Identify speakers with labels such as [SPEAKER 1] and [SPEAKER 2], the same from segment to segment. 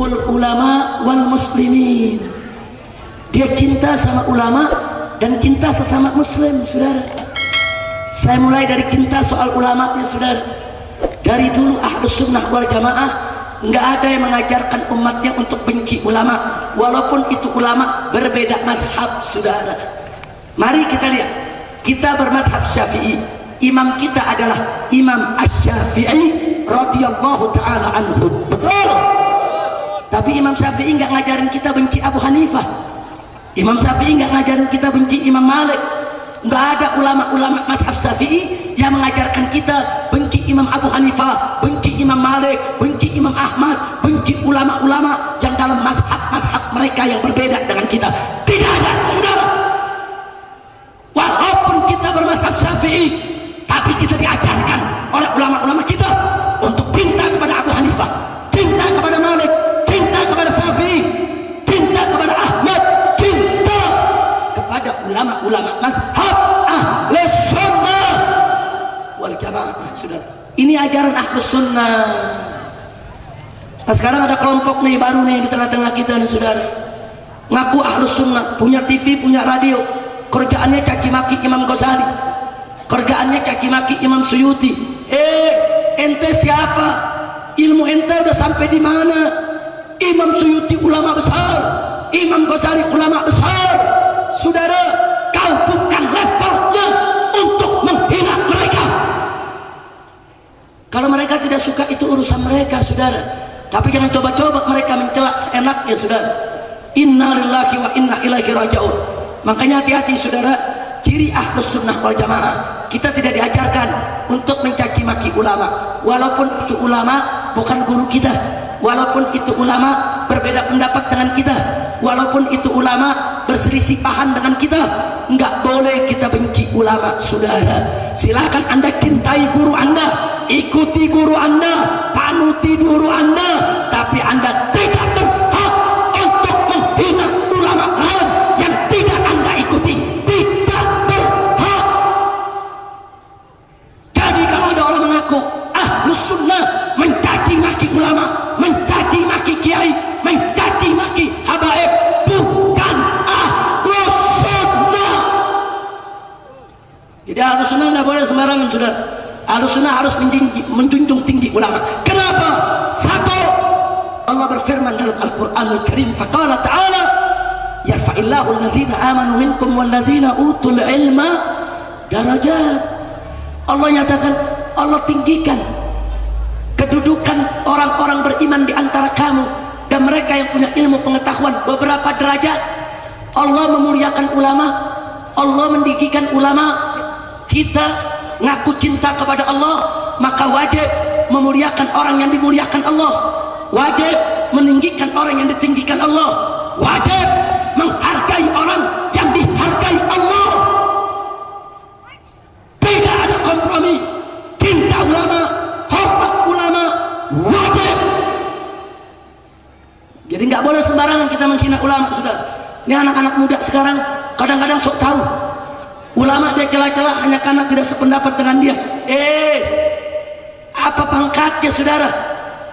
[SPEAKER 1] hubbul ulama wal muslimin. Dia cinta sama ulama dan cinta sesama muslim, saudara. Saya mulai dari cinta soal ulama ya, saudara. Dari dulu Ahlus Sunnah wal Jamaah nggak ada yang mengajarkan umatnya untuk benci ulama, walaupun itu ulama berbeda madhab, saudara. Mari kita lihat, kita bermadhab Syafi'i, imam kita adalah Imam Asy-Syafi'i radhiyallahu taala anhu, betul. Tapi Imam Syafi'i nggak ngajarin kita benci Abu Hanifah. Imam Syafi'i nggak ngajarin kita benci Imam Malik. Nggak ada ulama-ulama madhab Syafi'i yang mengajarkan kita benci Imam Abu Hanifah, benci Imam Malik, benci Imam Ahmad, benci ulama-ulama yang dalam madhab-madhab mereka yang berbeda dengan kita. Tidak ada, saudara. Walaupun kita bermadhab Syafi'i, tapi kita diajarkan oleh ulama-ulama kita untuk cinta kepada Abu Hanifah, cinta kepada Malik, cinta kepada Syafi'i, cinta kepada Ahmad, cinta kepada ulama-ulama mazhab ahli sunnah wal jamaah, saudara. Ini ajaran Ahlus Sunnah. Nah, sekarang ada kelompok nih baru nih di tengah-tengah kita nih, saudara. Ngaku Ahlus Sunnah, punya TV, punya radio, kerjaannya caci maki Imam Ghazali, kerjaannya caci maki Imam Suyuti. Ente siapa? Ilmu ente udah sampai di mana? Imam Suyuti ulama besar, Imam Ghazali ulama besar, saudara. Kau bukan levelnya untuk menghina mereka. Kalau mereka tidak suka itu urusan mereka, saudara. Tapi jangan coba-coba mereka mencela seenaknya, saudara. Inna lillahi wa inna ilaihi raji'un. Makanya hati-hati, saudara. Ciri Ahlus Sunnah wal Jamaah, kita tidak diajarkan untuk mencaci maki ulama, walaupun itu ulama bukan guru kita, walaupun itu ulama berbeda pendapat dengan kita, walaupun itu ulama berselisih paham dengan kita. Enggak boleh kita benci ulama, saudara. Silakan Anda cintai guru Anda, ikuti guru Anda, panuti guru Anda, tapi Anda tidak berhak untuk menghina ulama lain yang tidak Anda ikuti. Tidak berhak. Jadi kalau ada orang mengaku Ahlus Sunnah mencaci maki ulama, mencaci maki kiai, mencaci maki habaib, bukan Ahlus Sunnah. Jadi Ahlus Sunnah tidak boleh sembarangan, saudara. Ahlus Sunnah harus menjunjung tinggi ulama. Kenapa? Satu, Allah berfirman dalam Al-Quranul Karim, faqala ta'ala yarfa'illahu alladhina amanu minkum walladhina utul ilma darajat. Allah nyatakan, Allah tinggikan kedudukan orang-orang beriman di antara kamu dan mereka yang punya ilmu pengetahuan beberapa derajat. Allah memuliakan ulama, Allah meninggikan ulama. Kita ngaku cinta kepada Allah, maka wajib memuliakan orang yang dimuliakan Allah, wajib meninggikan orang yang ditinggikan Allah, wajib menghargai orang yang dihargai Allah. Tidak ada kompromi. Cinta ulama, hormat ulama, wajib. Jadi nggak boleh sembarangan kita menghina ulama, sudah. Ini anak-anak muda sekarang kadang-kadang sok tahu ulama, dia celah-celah hanya karena tidak sependapat dengan dia. Apa pangkatnya, saudara?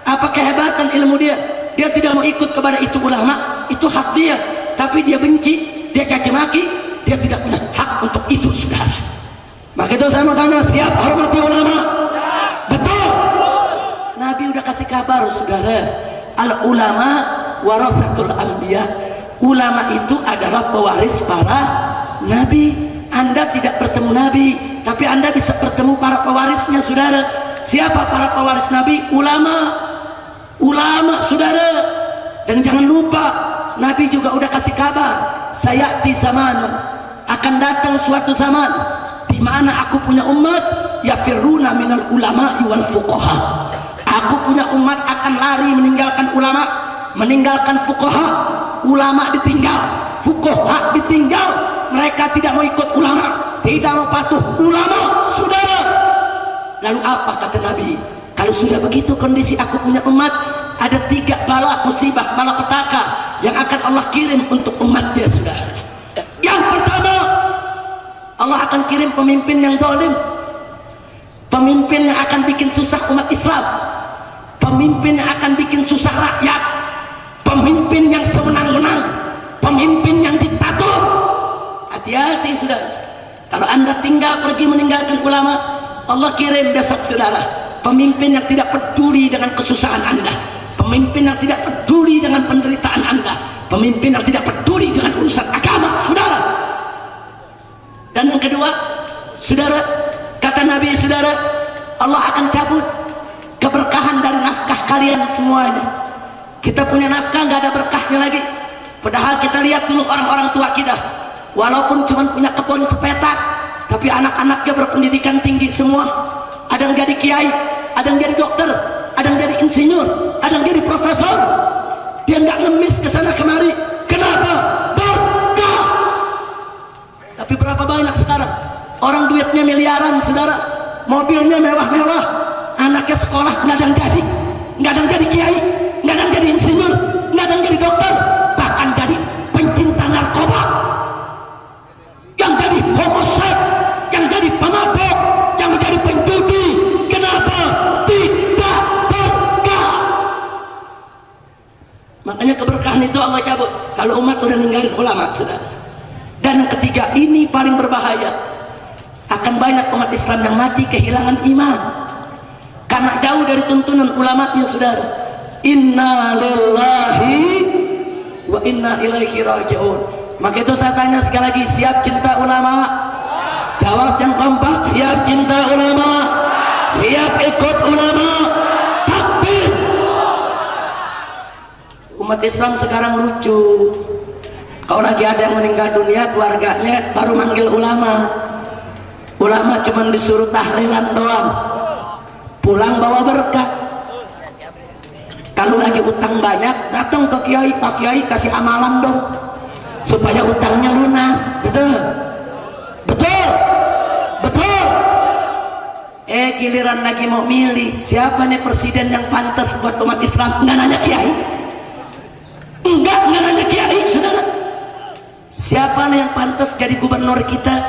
[SPEAKER 1] Apa kehebatan ilmu dia? Dia tidak mau ikut kepada itu ulama, itu hak dia. Tapi dia benci, dia caci maki, dia tidak punya hak untuk itu, saudara. Maka itu saya mau tanya, siap hormati ulama? Betul. Nabi udah kasih kabar, saudara. Al ulama warathatul anbiya. Ulama itu adalah pewaris para nabi. Anda tidak bertemu Nabi, tapi Anda bisa bertemu para pewarisnya, saudara. Siapa para pewaris Nabi? Ulama. Ulama, saudara. Dan jangan lupa, Nabi juga udah kasih kabar, sayati zaman, akan datang suatu zaman di mana aku punya umat yafirruna minal ulama'i wal fuqaha. Aku punya umat akan lari meninggalkan ulama, meninggalkan fuqaha. Ulama ditinggal, fuqaha ditinggal. Mereka tidak mau ikut ulama, tidak mau patuh ulama, saudara. Lalu apa kata Nabi? Kalau sudah begitu kondisi aku punya umat, ada 3 bala musibah, malapetaka yang akan Allah kirim untuk umatnya, saudara. Yang pertama, Allah akan kirim pemimpin yang zalim, pemimpin yang akan bikin susah umat Islam, pemimpin yang akan bikin susah rakyat, pemimpin yang sewenang-wenang, pemimpin yang diktator. Hati-hati saudara, kalau anda tinggal pergi meninggalkan ulama, Allah kirim besok saudara pemimpin yang tidak peduli dengan kesusahan anda, pemimpin yang tidak peduli dengan penderitaan anda, pemimpin yang tidak peduli dengan urusan agama saudara. Dan yang kedua saudara, kata Nabi saudara, Allah akan cabut keberkahan dari nafkah kalian semuanya. Kita punya nafkah nggak ada berkahnya lagi. Padahal kita lihat dulu orang-orang tua kita, walaupun cuma punya kebun sepetak, tapi anak-anaknya berpendidikan tinggi semua. Ada yang jadi kiai, ada yang jadi dokter, ada yang jadi insinyur, ada yang jadi profesor. Dia nggak ngemis ke sana kemari. Kenapa? Berkah. Tapi berapa banyak sekarang orang duitnya miliaran saudara, mobilnya mewah-mewah, anaknya sekolah nggak ada yang jadi, nggak ada yang jadi kiai, nggak ada yang jadi insinyur, nggak ada yang jadi dokter, bahkan jadi pencinta narkoba, yang jadi homoseks, yang jadi pemabuk, yang menjadi penjudi. Kenapa? Tidak berkah. Makanya keberkahan itu Allah cabut kalau umat udah ninggalin ulama saudara. Dan yang ketiga, ini paling berbahaya, akan banyak umat Islam yang mati kehilangan iman karena jauh dari tuntunan ulamanya saudara. Inna lillahi wa inna ilaihi raji'un. Maka itu saya tanya sekali lagi, siap cinta ulama? Jawab yang kompak, siap cinta ulama, siap ikut ulama. Takbir. Umat Islam sekarang lucu, kalau lagi ada yang meninggal dunia, keluarganya baru manggil ulama. Ulama cuma disuruh tahlilan doang, pulang bawa berkah. Kalau lagi utang banyak, datang ke kiai, Pak Kiai kasih amalan dong supaya utangnya lunas. Betul? Betul? Betul? Giliran lagi mau milih siapa nih presiden yang pantas buat umat Islam, nggak nanya kiai, nggak nanya kiai saudara. Siapa nih yang pantas jadi gubernur kita,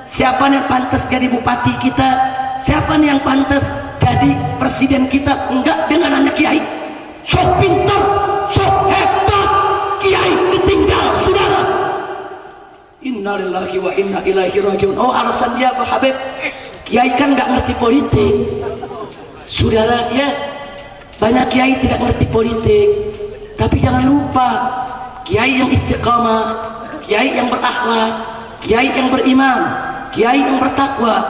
[SPEAKER 1] siapa nih yang pantas jadi bupati kita, siapa nih yang pantas jadi presiden kita, enggak, dia nggak nanya kiai. Sok pintar, sok hebat, kiai ditinggal saudara. Innalillahi wa inna ilaihi rajiun. Oh, alasan dia Pak Habib, kiai kan nggak ngerti politik saudara. Ya, banyak kiai tidak ngerti politik, tapi jangan lupa kiai yang istiqamah, kiai yang berakhlak, kiai yang beriman, kiai yang bertakwa,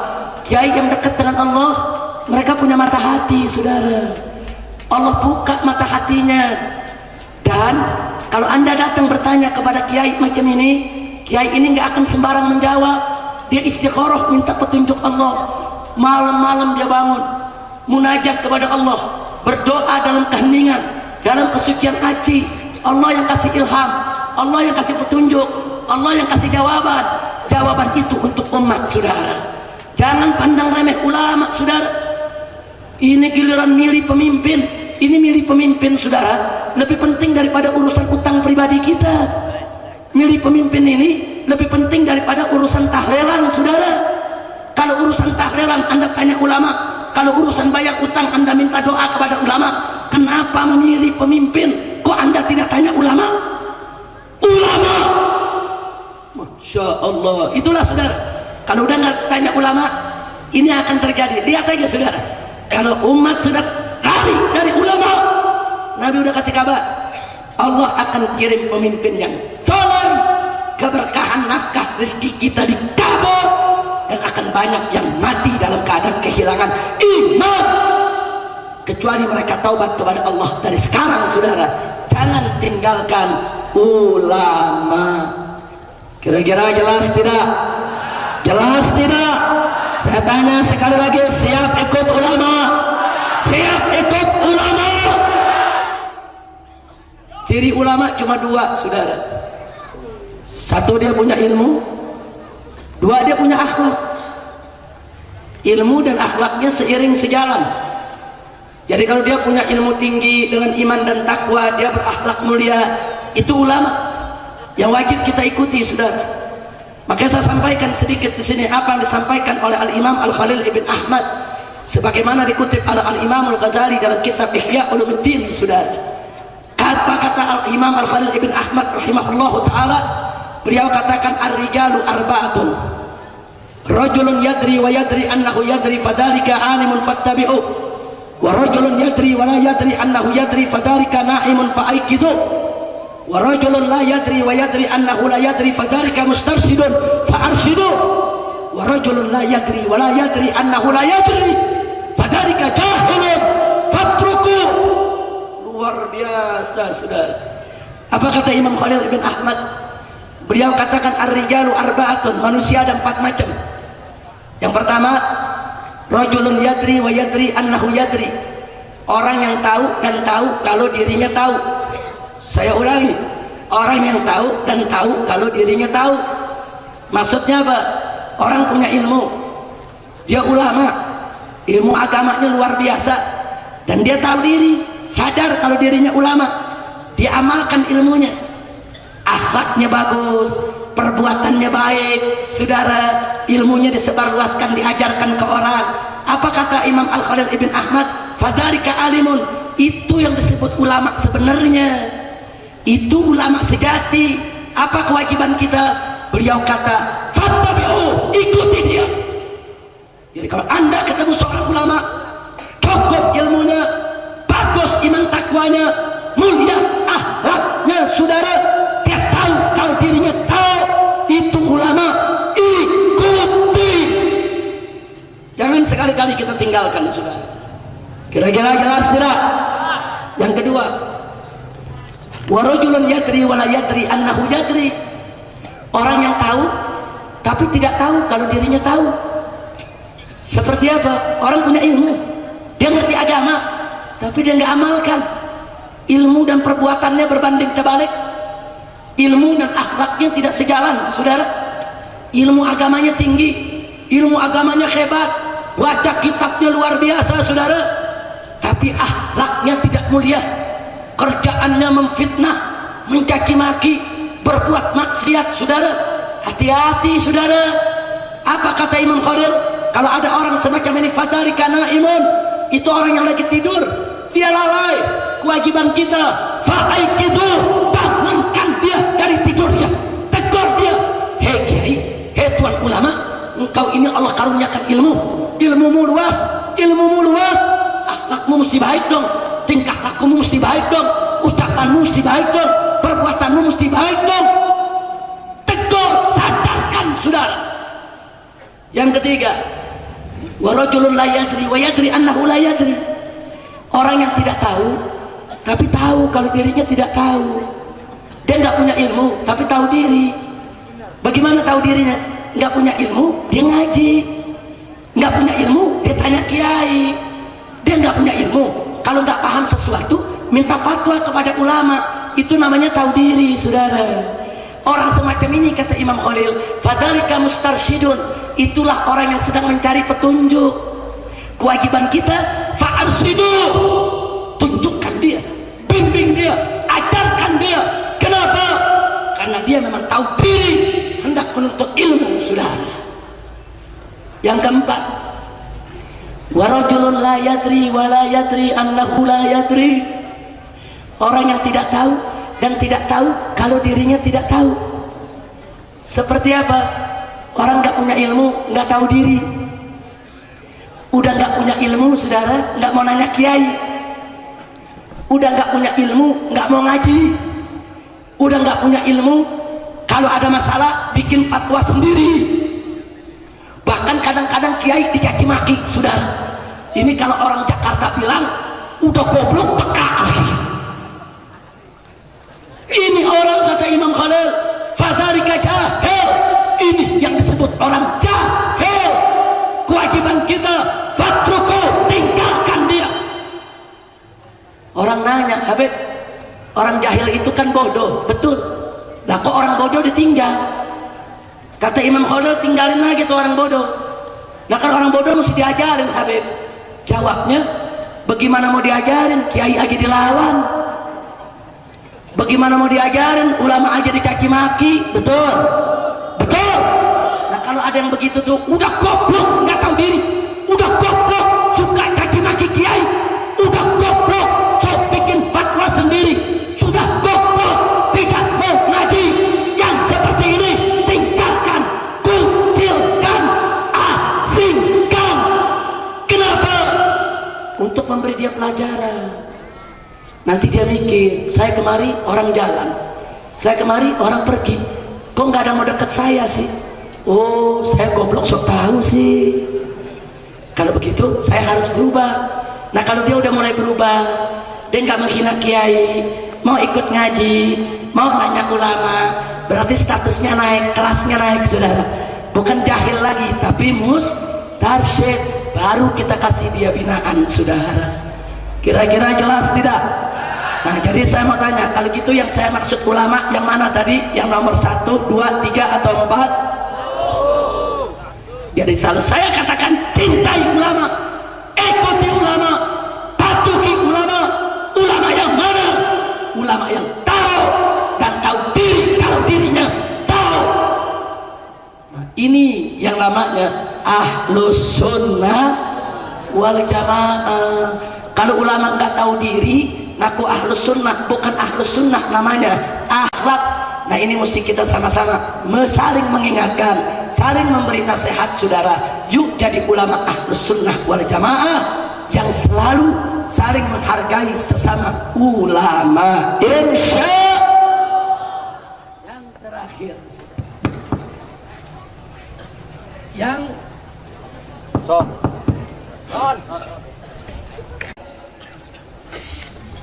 [SPEAKER 1] kiai yang dekat dengan Allah, mereka punya mata hati saudara. Allah buka mata hatinya. Dan kalau anda datang bertanya kepada kiai macam ini, kiai ini nggak akan sembarang menjawab. Dia istikharah minta petunjuk Allah, malam-malam dia bangun munajat kepada Allah, berdoa dalam keheningan, dalam kesucian hati. Allah yang kasih ilham, Allah yang kasih petunjuk, Allah yang kasih jawaban. Jawaban itu untuk umat saudara. Jangan pandang remeh ulama saudara. Ini giliran milih pemimpin, ini milih pemimpin saudara lebih penting daripada urusan utang pribadi kita. Milih pemimpin ini lebih penting daripada urusan tahlilan saudara. Kalau urusan tahlilan anda tanya ulama, kalau urusan bayar utang anda minta doa kepada ulama. Kenapa memilih pemimpin kok anda tidak tanya ulama? Ulama, Masya Allah. Itulah saudara, kalau udah nggak tanya ulama, ini akan terjadi. Lihat aja saudara, kalau umat sudah lari dari ulama, Nabi udah kasih kabar, Allah akan kirim pemimpin yang zalim, keberkahan nafkah rezeki kita dikabut, dan akan banyak yang mati dalam keadaan kehilangan iman, kecuali mereka taubat kepada Allah dari sekarang saudara. Jangan tinggalkan ulama. Kira-kira jelas tidak? Jelas tidak? Saya tanya sekali lagi, siap ikut ulama? Siap ikut ulama? Ciri ulama cuma dua saudara. Satu, dia punya ilmu. Dua, dia punya akhlak. Ilmu dan akhlaknya seiring sejalan. Jadi kalau dia punya ilmu tinggi dengan iman dan takwa, dia berakhlak mulia, itu ulama yang wajib kita ikuti saudara. Makanya saya sampaikan sedikit di sini apa yang disampaikan oleh Al-Imam Al-Khalil Ibn Ahmad sebagaimana dikutip oleh Al-Imam Al-Ghazali dalam kitab Ihya Ulumuddin saudara. Apa kata Imam Al-Khalil Ibn Ahmad rahimahullahu ta'ala? Beliau katakan ar-rijalu arba'atun, rajulun yadri wa yadri annahu yadri fadhalika alimun fattabi'u, wa rajulun yadri wa la yadri annahu yadri fadhalika na'imun fa'aikidu, wa rajulun la yadri wa yadri annahu la yadri fadhalika mustarsidun fa'arshidu, wa rajulun la yadri wa la yadri annahu la yadri fadhalika jahilun fatruku. Luar biasa, saudara. Apa kata Imam Khalil Ibn Ahmad? Beliau katakan ar-rijalu arba'atun, manusia ada 4 macam. Yang pertama, rajulun yadri wa yadri annahu yadri, orang yang tahu dan tahu kalau dirinya tahu. Saya ulangi, orang yang tahu dan tahu kalau dirinya tahu. Maksudnya apa? Orang punya ilmu, dia ulama, ilmu agamanya luar biasa, dan dia tahu diri, sadar kalau dirinya ulama, dia amalkan ilmunya, akhlaknya bagus, perbuatannya baik, saudara, ilmunya disebarluaskan, diajarkan ke orang. Apa kata Imam Al-Khalil Ibn Ahmad? Fadzalika alimun, itu yang disebut ulama sebenarnya, itu ulama sejati. Apa kewajiban kita? Beliau kata fattabi'u, ikuti dia. Jadi kalau anda ketemu seorang ulama, cukup ilmunya, bagus iman takwanya, mulia akhlaknya, saudara, dia tahu kalau dirinya tahu, itu ulama, ikuti. Jangan sekali-kali kita tinggalkan, saudara. Kira-kira jelas tidak? Yang kedua, wa rajulun yadri wa la yadri annahu yadri, orang yang tahu tapi tidak tahu kalau dirinya tahu. Seperti apa? Orang punya ilmu, dia ngerti agama, tapi dia nggak amalkan. Ilmu dan perbuatannya berbanding terbalik, ilmu dan akhlaknya tidak sejalan, saudara. Ilmu agamanya tinggi, ilmu agamanya hebat, baca kitabnya luar biasa, saudara, tapi akhlaknya tidak mulia, kerjaannya memfitnah, mencaci maki, berbuat maksiat, saudara. Hati-hati, saudara. Apa kata Imam Khalil? Kalau ada orang semacam ini, fadzalika na'imun, itu orang yang lagi tidur, dia lalai. Kewajiban kita fa'aikidu, bangunkan dia dari tidurnya, tegur dia. Hei kiai, hei tuan ulama, engkau ini Allah karuniakan ilmu, ilmumu luas, akhlakmu mesti baik dong, tingkah lakumu mesti baik dong, ucapanmu mesti baik dong, perbuatanmu mesti baik dong. Tegur, sadarkan, saudara. Yang ketiga, wa rajulun la yadri wa yadri annahu la yadri, orang yang tidak tahu tapi tahu kalau dirinya tidak tahu. Dia nggak punya ilmu tapi tahu diri. Bagaimana tahu dirinya? Nggak punya ilmu, dia ngaji. Nggak punya ilmu, dia tanya kiai. Dia nggak punya ilmu, kalau nggak paham sesuatu minta fatwa kepada ulama. Itu namanya tahu diri, saudara. Orang semacam ini, kata Imam Khalil, fadzalika mustarsyidun, itulah orang yang sedang mencari petunjuk. Kewajiban kita fa'arsyidu, tunjukkan dia, bimbing dia, ajarkan dia. Kenapa? Karena dia memang tahu diri, hendak menuntut ilmu, saudara. Yang keempat, wa rajulun la yadri wa la yadri annahu la yadri, orang yang tidak tahu dan tidak tahu kalau dirinya tidak tahu. Seperti apa? Orang nggak punya ilmu, nggak tahu diri. Udah nggak punya ilmu, saudara, nggak mau nanya kiai. Udah nggak punya ilmu, nggak mau ngaji. Udah nggak punya ilmu, kalau ada masalah bikin fatwa sendiri. Bahkan kadang-kadang kiai dicaci maki, saudara. Ini kalau orang Jakarta bilang udah goblok peka lagi. Ini orang, kata Imam Khalil, fadzalika jahil, ini yang disebut orang jahil. Kewajiban kita fatruku, tinggalkan dia. Orang nanya, Habib, orang jahil itu kan bodoh, betul. Lah kok orang bodoh ditinggal? Kata Imam Khalil, tinggalin lagi tuh orang bodoh. Lah kan orang bodoh mesti diajarin, Habib. Jawabnya, bagaimana mau diajarin? Kiai aja dilawan. Bagaimana mau diajarin? Ulama aja dicaci maki. Betul, betul. Nah kalau ada yang begitu tuh, udah goblok, nggak tahu diri, udah goblok, suka caci maki kiai, udah goblok, sok bikin fatwa sendiri, Nanti dia mikir, saya kemari orang jalan, saya kemari orang pergi, kok nggak ada mau deket saya sih? Oh, saya goblok sok tahu sih. Kalau begitu saya harus berubah. Nah kalau dia udah mulai berubah, dia nggak menghina kiai, mau ikut ngaji, mau nanya ulama, berarti statusnya naik, kelasnya naik, saudara. Bukan jahil lagi, tapi mustarsyid. Baru kita kasih dia binaan, saudara. Kira-kira jelas tidak? Nah jadi saya mau tanya, kalau gitu yang saya maksud ulama yang mana tadi? Yang nomor 1, 2, 3 atau 4? Jadi selalu saya katakan, cintai ulama, ikuti ulama, patuhi ulama. Ulama yang mana? Ulama yang tahu dan tahu diri kalau dirinya tahu. Nah, ini yang namanya Ahlus Sunnah wal Jamaah. Kalau ulama nggak tahu diri, ngaku Ahlus Sunnah, bukan Ahlus Sunnah namanya, akhlak. Nah ini mesti kita sama-sama saling mengingatkan, saling memberi nasihat, saudara. Yuk jadi ulama Ahlus Sunnah wal Jamaah yang selalu saling menghargai sesama ulama. Insya yang terakhir, yang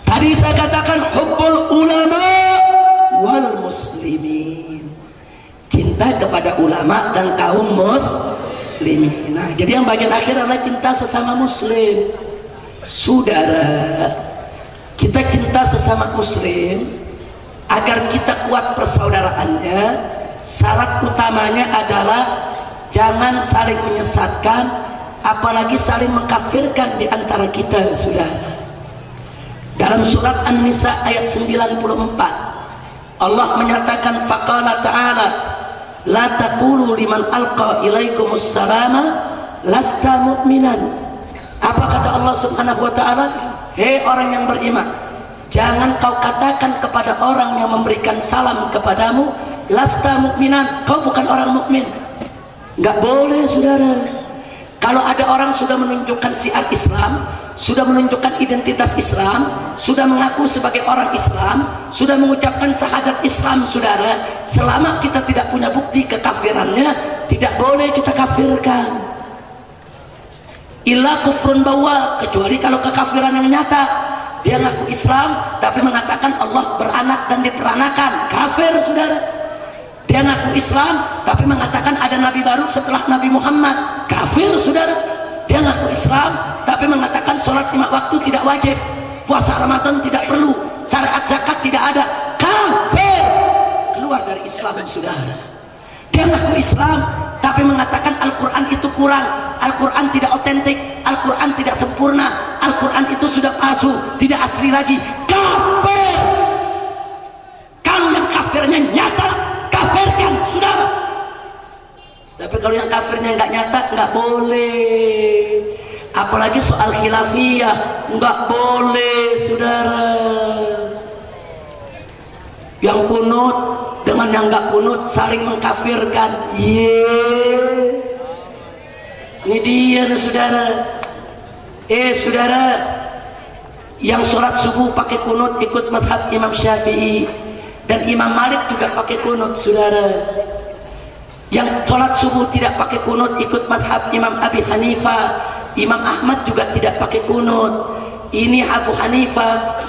[SPEAKER 1] tadi saya katakan hubbul ulama wal muslimin, cinta kepada ulama dan kaum muslimin. Nah jadi yang bagian akhir adalah cinta sesama muslim. Saudara, kita cinta sesama muslim agar kita kuat persaudaraannya. Syarat utamanya adalah jangan saling menyesatkan, apalagi saling mengkafirkan di antara kita, saudara. Dalam surat An-Nisa ayat 94 Allah menyatakan, faqala ta'ala la taqulu liman alqa ilaikumus salama lasta mu'minan. Apa kata Allah subhanahu wa ta'ala? Hei orang yang beriman, jangan kau katakan kepada orang yang memberikan salam kepadamu, lasta mu'minan, kau bukan orang mukmin. Nggak boleh, saudara. Kalau ada orang sudah menunjukkan syiar Islam, sudah menunjukkan identitas Islam, sudah mengaku sebagai orang Islam, sudah mengucapkan syahadat Islam, saudara, selama kita tidak punya bukti kekafirannya, tidak boleh kita kafirkan. Illa kufrun bawa, kecuali kalau kekafiran yang nyata. Dia ngaku Islam tapi mengatakan Allah beranak dan diperanakan, kafir, saudara. Dia ngaku Islam tapi mengatakan ada nabi baru setelah Nabi Muhammad, kafir, saudara. Dia ngaku Islam tapi mengatakan sholat 5 waktu tidak wajib, puasa Ramadan tidak perlu, syariat zakat tidak ada, kafir, keluar dari Islam, saudara. Dia ngaku Islam tapi mengatakan Al-Quran itu kurang, Al-Quran tidak otentik, Al-Quran tidak sempurna, Al-Quran itu sudah palsu, tidak asli lagi, kafir. Kalau yang kafirnya nyata, kafirkan, saudara. Tapi kalau yang kafirnya nggak nyata, nggak boleh. Apalagi soal khilafiyah, nggak boleh, saudara. Yang kunut dengan yang nggak kunut saling mengkafirkan. Ini dia, saudara. Saudara, yang sholat subuh pakai kunut ikut madhab Imam Syafi'i dan Imam Malik juga pakai kunut, saudara. Yang sholat subuh tidak pakai kunut ikut madhab Imam Abi Hanifah, Imam Ahmad juga tidak pakai kunut. Ini Abu Hanifah,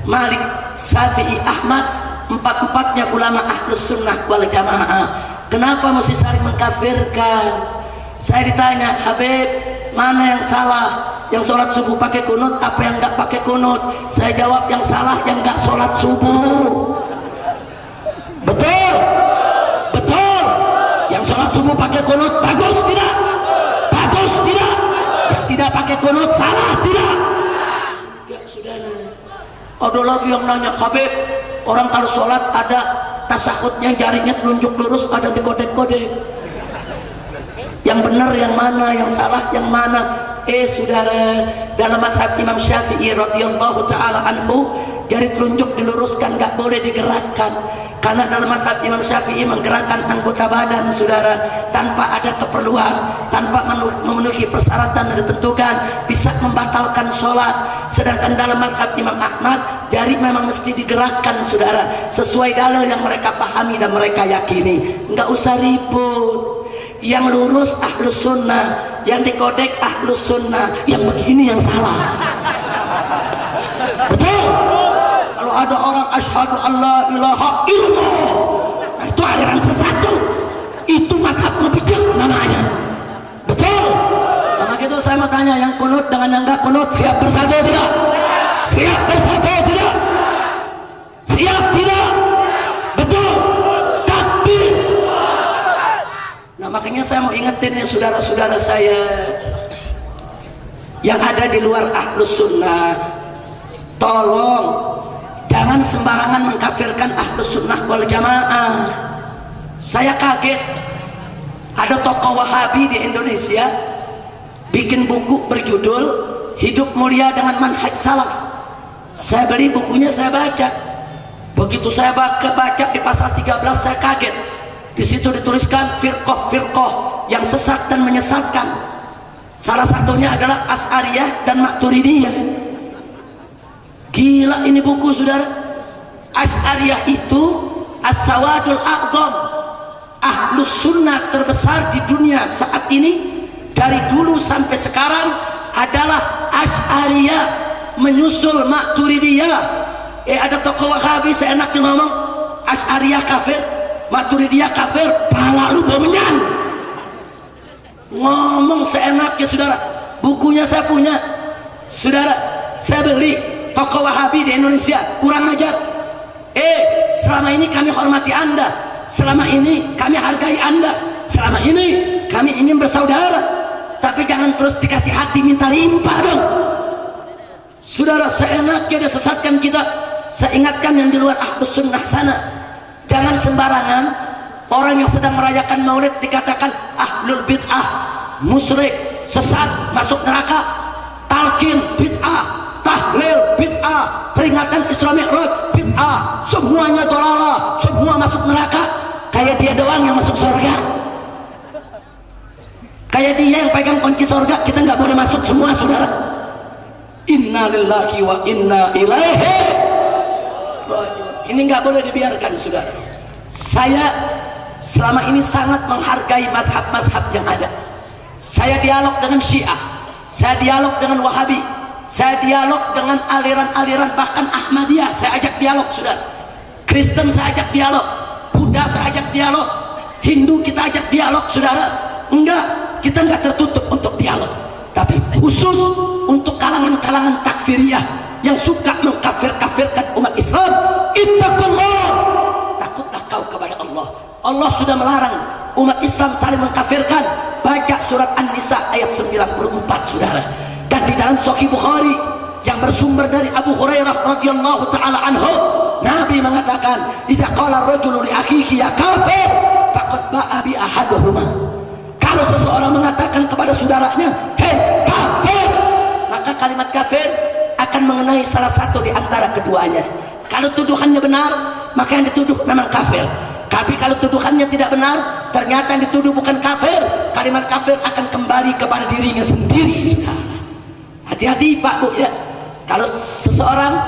[SPEAKER 1] Malik, Syafi'i, Ahmad, empat-empatnya ulama Ahlus Sunnah wal Jamaah. Kenapa mesti saling mengkafirkan? Saya ditanya, Habib, mana yang salah? Yang sholat subuh pakai kunut apa yang nggak pakai kunut? Saya jawab, yang salah yang nggak sholat subuh. Betul, betul. Yang sholat subuh pakai kunut bagus tidak? Bagus tidak? Yang tidak pakai kunut salah tidak? Ya, saudara. Ada lagi yang nanya, Habib, orang kalau sholat ada tasahudnya, jarinya telunjuk lurus, ada dikodek-kodek. Yang benar yang mana, yang salah yang mana? Saudara, dalam mazhab Imam Syafi'i radhiyallahu taala anhu, jari telunjuk diluruskan, nggak boleh digerakkan. Karena dalam mazhab Imam Syafi'i menggerakkan anggota badan, saudara, tanpa ada keperluan, tanpa memenuhi persyaratan yang ditentukan, bisa membatalkan sholat. Sedangkan dalam mazhab Imam Ahmad, jari memang mesti digerakkan, saudara, sesuai dalil yang mereka pahami dan mereka yakini. Nggak usah ribut. Yang lurus ahlus sunnah, yang dikodek ahlus sunnah, yang begini yang salah. Betul? Kalau ada orang asyhadu alla ilaha illallah, nah itu aliran sesat tuh. Itu mazhab ngebijak namanya. Betul? Maka itu saya mau tanya, yang kunut dengan yang enggak kunut siap bersatu tidak? Siap bersatu tidak? Siap tidak? Betul? Takbir. Nah makanya saya mau ingetin ya saudara-saudara saya yang ada di luar ahlus sunnah, tolong jangan sembarangan mengkafirkan ahlus sunnah wal jamaah. Saya kaget ada tokoh Wahabi di Indonesia bikin buku berjudul Hidup Mulia dengan Manhaj Salaf. Saya beli bukunya, saya baca. Begitu saya baca di pasal 13, saya kaget. Di situ dituliskan firqah-firqah yang sesat dan menyesatkan. Salah satunya adalah Asy'ariyah dan Maturidiyah. Gila ini buku, saudara. Asy'ariyah itu as-sawadul a'zam, ahlus sunnah terbesar di dunia saat ini, dari dulu sampai sekarang adalah Asy'ariyah, menyusul Maturidiyah. Ada tokoh Wahabi seenaknya ngomong Asy'ariyah kafir, Maturidiyah kafir, pala lu bomenyan. Ngomong seenaknya, saudara. Bukunya saya punya, saudara. Saya beli. Tokoh Wahabi di Indonesia kurang ajar. Selama ini kami hormati Anda, selama ini kami hargai Anda, selama ini kami ingin bersaudara, tapi jangan terus dikasih hati minta limpah dong. Saudara, seenaknya dia sesatkan kita. Saya ingatkan yang di luar ahlus sunnah sana, jangan sembarangan orang yang sedang merayakan maulid dikatakan ahlul bid'ah, musyrik, sesat, masuk neraka. Talqin bid'ah, tahlil bid'ah, peringatan Isra Mi'raj bid'ah, semuanya dolalah, semua masuk neraka. Kayak dia doang yang masuk surga, kayak dia yang pegang kunci surga. Kita nggak boleh masuk semua, saudara. Inna lillahi wa inna ilaihi raji'un. Ini nggak boleh dibiarkan, saudara. Saya selama ini sangat menghargai madhab-madhab yang ada. Saya dialog dengan Syiah, saya dialog dengan Wahabi, saya dialog dengan aliran-aliran, bahkan Ahmadiyah saya ajak dialog, saudara. Kristen saya ajak dialog, Buddha saya ajak dialog, Hindu kita ajak dialog, saudara. Enggak, kita enggak tertutup untuk dialog, tapi khusus untuk kalangan-kalangan takfiriyah yang suka mengkafir-kafirkan umat Islam. Ittaqullah, takutlah kau kepada Allah. Allah sudah melarang umat Islam saling mengkafirkan. Baca surat An-Nisa ayat 94, saudara. Dan di dalam Sahih Bukhari yang bersumber dari Abu Hurairah radhiyallahu taala anhu, Nabi mengatakan, "Idza qala ar-rajulu li akhihi ya kafir, faqad ba'a bi ahaduhuma." Kalau seseorang mengatakan kepada saudaranya, "Hei kafir," maka kalimat kafir akan mengenai salah satu di antara keduanya. Kalau tuduhannya benar, maka yang dituduh memang kafir. Tapi kalau tuduhannya tidak benar, ternyata yang dituduh bukan kafir, kalimat kafir akan kembali kepada dirinya sendiri, saudara. Hati-hati Pak Bu ya. Kalau seseorang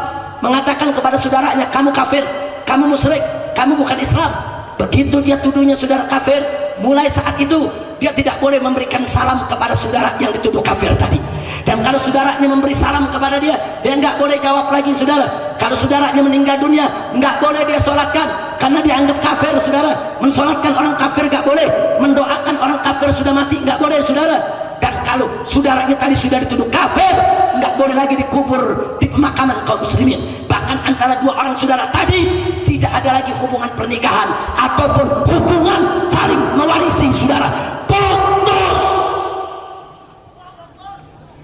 [SPEAKER 1] mengatakan kepada saudaranya, "Kamu kafir, kamu musyrik, kamu bukan Islam," begitu dia tuduhnya saudara kafir, mulai saat itu dia tidak boleh memberikan salam kepada saudara yang dituduh kafir tadi. Dan kalau saudaranya memberi salam kepada dia, dia nggak boleh jawab lagi, saudara. Kalau saudaranya meninggal dunia, nggak boleh dia sholatkan, karena dianggap kafir, saudara. Mensolatkan orang kafir nggak boleh, mendoakan orang kafir sudah mati nggak boleh, saudara. Dan kalau saudaranya tadi sudah dituduh kafir, nggak boleh lagi dikubur di pemakaman kaum muslimin. Bahkan antara dua orang saudara tadi tidak ada lagi hubungan pernikahan ataupun hubungan saling mewarisi, saudara. Putus.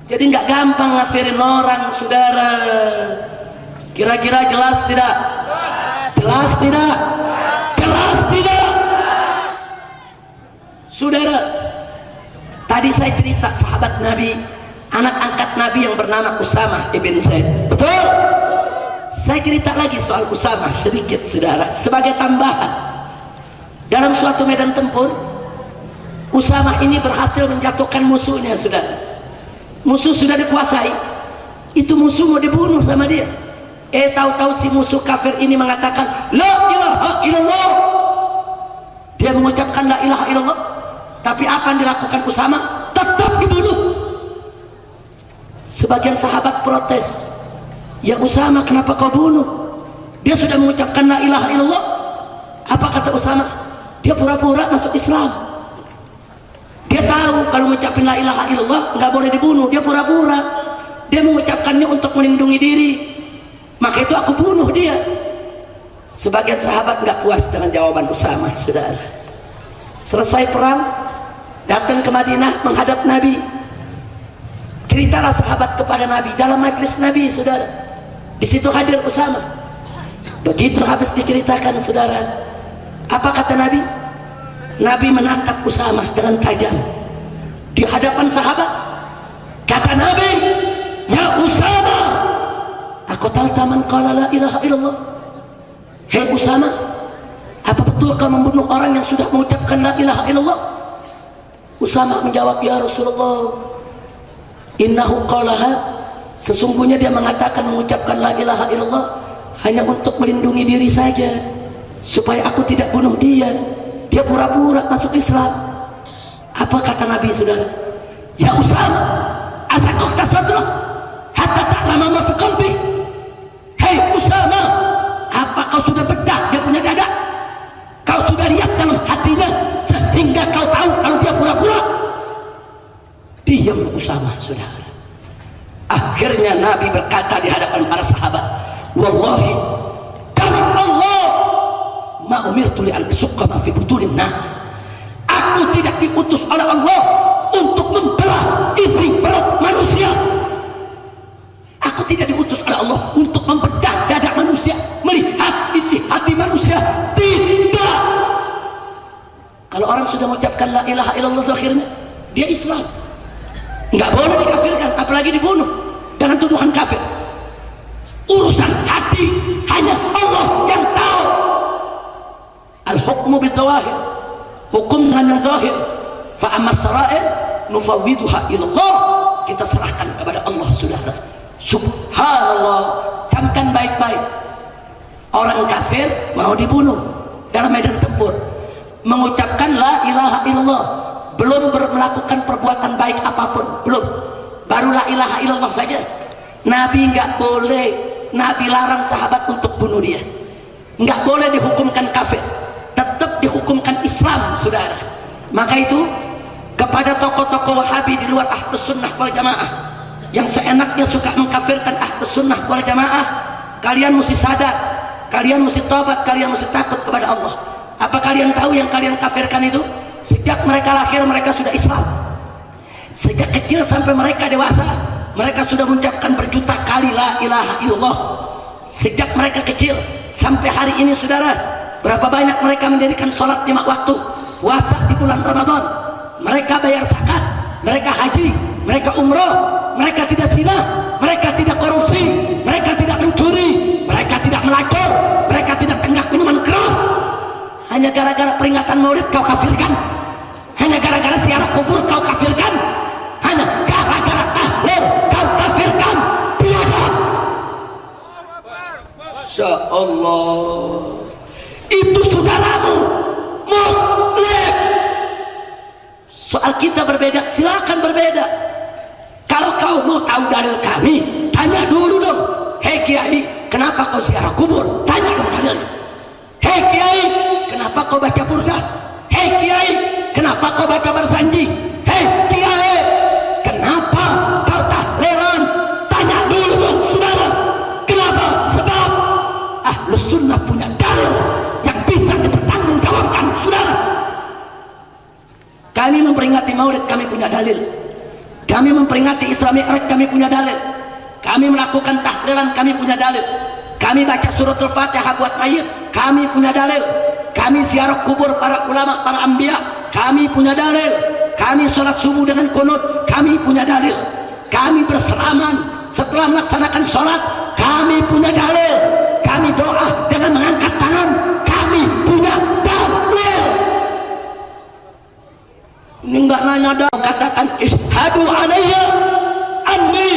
[SPEAKER 1] Jadi nggak gampang ngafirin orang, saudara. Kira-kira jelas tidak? Jelas tidak? Jelas tidak? Saudara, tadi saya cerita sahabat Nabi anak angkat Nabi yang bernama Usamah ibn Zaid. Betul? Saya cerita lagi soal Usamah sedikit saudara, sebagai tambahan. Dalam suatu medan tempur, Usamah ini berhasil menjatuhkan musuhnya saudara. Musuh sudah dikuasai, itu musuh mau dibunuh sama dia. Tahu-tahu si musuh kafir ini mengatakan la ilaha illallah. Dia mengucapkan la ilaha illallah, tapi apa yang dilakukan Usamah? Tetap dibunuh. Sebagian sahabat protes, ya Usamah, kenapa kau bunuh? Dia sudah mengucapkan la ilaha illallah. Apa kata Usamah? Dia pura-pura masuk Islam. Dia tahu kalau mengucapkan la ilaha illallah nggak boleh dibunuh. Dia pura-pura. Dia mengucapkannya untuk melindungi diri. Maka itu aku bunuh dia. Sebagian sahabat nggak puas dengan jawaban Usamah, saudara. Selesai perang, datang ke Madinah menghadap Nabi. Ceritalah sahabat kepada Nabi dalam majlis Nabi, saudara. Di situ hadir Usamah. Begitu habis diceritakan, saudara, apa kata Nabi? Nabi menatap Usamah dengan tajam di hadapan sahabat. Kata Nabi, ya Usamah, aku tahu taman qala la ilaha illallah. Hei Usamah, apa betul kau membunuh orang yang sudah mengucapkan la ilaha illallah? Usamah menjawab, ya Rasulullah, innahu qalaha, sesungguhnya dia mengatakan mengucapkan la ilaha illallah hanya untuk melindungi diri saja, supaya aku tidak bunuh dia. Dia pura-pura masuk Islam. Apa kata Nabi, saudara? Ya Usamah, asaqta sadrak hatta ta'lama ma fi qalbi. Hei Usamah, apa kau sudah bedah dia punya dada? Kau sudah lihat dalam hatinya sehingga kau tahu kalau dia pura-pura? Diam Usamah, saudara. Akhirnya Nabi berkata di hadapan para sahabat, wallahi demi Allah, ma umirtu li an asukka ma fi butulin nas. Aku tidak diutus oleh Allah untuk membelah isi perut manusia. Aku tidak diutus oleh Allah untuk membedah dada manusia, melihat isi hati manusia. Tidak. Kalau orang sudah mengucapkan la ilaha illallah akhirnya dia Islam, nggak boleh dikafirkan, apalagi dibunuh dengan tuduhan kafir. Urusan hati hanya Allah yang tahu. Al-hukmu bil-zawahir, hukum dengan yang zahir. Fa amma sarair nufawwiduha ilallah, kita serahkan kepada Allah, saudara. Subhanallah. Camkan baik-baik, orang kafir mau dibunuh dalam medan tempur, mengucapkan la ilaha illallah, belum melakukan perbuatan baik apapun, belum, baru la ilaha illallah saja. Nabi nggak boleh, Nabi larang sahabat untuk bunuh dia. Nggak boleh dihukumkan kafir, tetap dihukumkan Islam, saudara. Maka itu kepada tokoh-tokoh Wahabi di luar Ahlus Sunnah wal Jamaah yang seenaknya suka mengkafirkan Ahlus Sunnah wal Jamaah, kalian mesti sadar, kalian mesti tobat, kalian mesti takut kepada Allah. Apa kalian tahu yang kalian kafirkan itu? Sejak mereka lahir mereka sudah Islam. Sejak kecil sampai mereka dewasa mereka sudah mengucapkan berjuta kali la ilaha illallah. Sejak mereka kecil sampai hari ini, saudara, berapa banyak mereka mendirikan sholat 5 waktu, puasa di bulan Ramadan, mereka bayar zakat, mereka haji, mereka umroh, mereka tidak zina, mereka tidak korupsi, mereka tidak mencuri, mereka tidak melacur, mereka tidak tenggak minuman keras. Hanya gara-gara peringatan Maulid kau kafirkan, hanya gara-gara ziarah kubur kau kafirkan, hanya gara-gara tahlil kau kafirkan. Biadab. Masya Allah, itu saudaramu Muslim. Soal kita berbeda, silakan berbeda. Kalau kau mau tahu dalil kami, tanya dulu dong. Hei Kiai, kenapa kau ziarah kubur? Tanya dong dalilnya. Hei Kiai, kenapa kau baca burdah? Hei Kiai, kenapa kau baca bersanji? Hei Kiai, kenapa kau tahlilan? Tanya dulu dong, saudara. Kenapa? Sebab Ahlus Sunnah punya dalil yang bisa dipertanggungjawabkan, saudara. Kami memperingati Maulid, kami punya dalil. Kami memperingati Isra Mi'raj, kami punya dalil. Kami melakukan tahlilan, kami punya dalil. Kami baca suratul Fatihah buat mayit, kami punya dalil. Kami ziarah kubur para ulama, para anbiya, kami punya dalil. Kami sholat subuh dengan kunut, kami punya dalil. kami berselaman setelah melaksanakan sholat, kami punya dalil, kami doa dengan mengangkat tangan, kami punya dalil. Ini enggak nanya dong, katakan ishadu alayya anni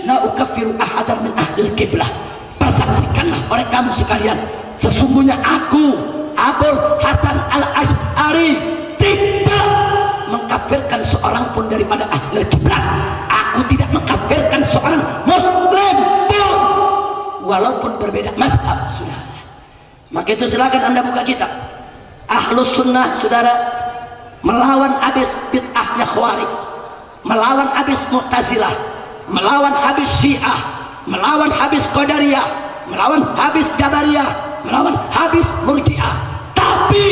[SPEAKER 1] la ukaffiru ahadan min ahlil qiblah. Persaksikanlah oleh kamu sekalian, sesungguhnya aku Abul Hasan Al-Asy'ari tidak mengkafirkan seorang pun daripada ahli kiblat. Aku tidak mengkafirkan seorang muslim pun walaupun berbeda mazhab, saudara. Maka itu silakan Anda buka kitab Ahlus Sunnah, saudara, melawan habis bid'ahnya Khawarij, melawan habis Mu'tazilah, melawan habis Syiah, melawan habis Qadariyah, melawan habis Jabariyah, melawan habis Murji'ah. Tapi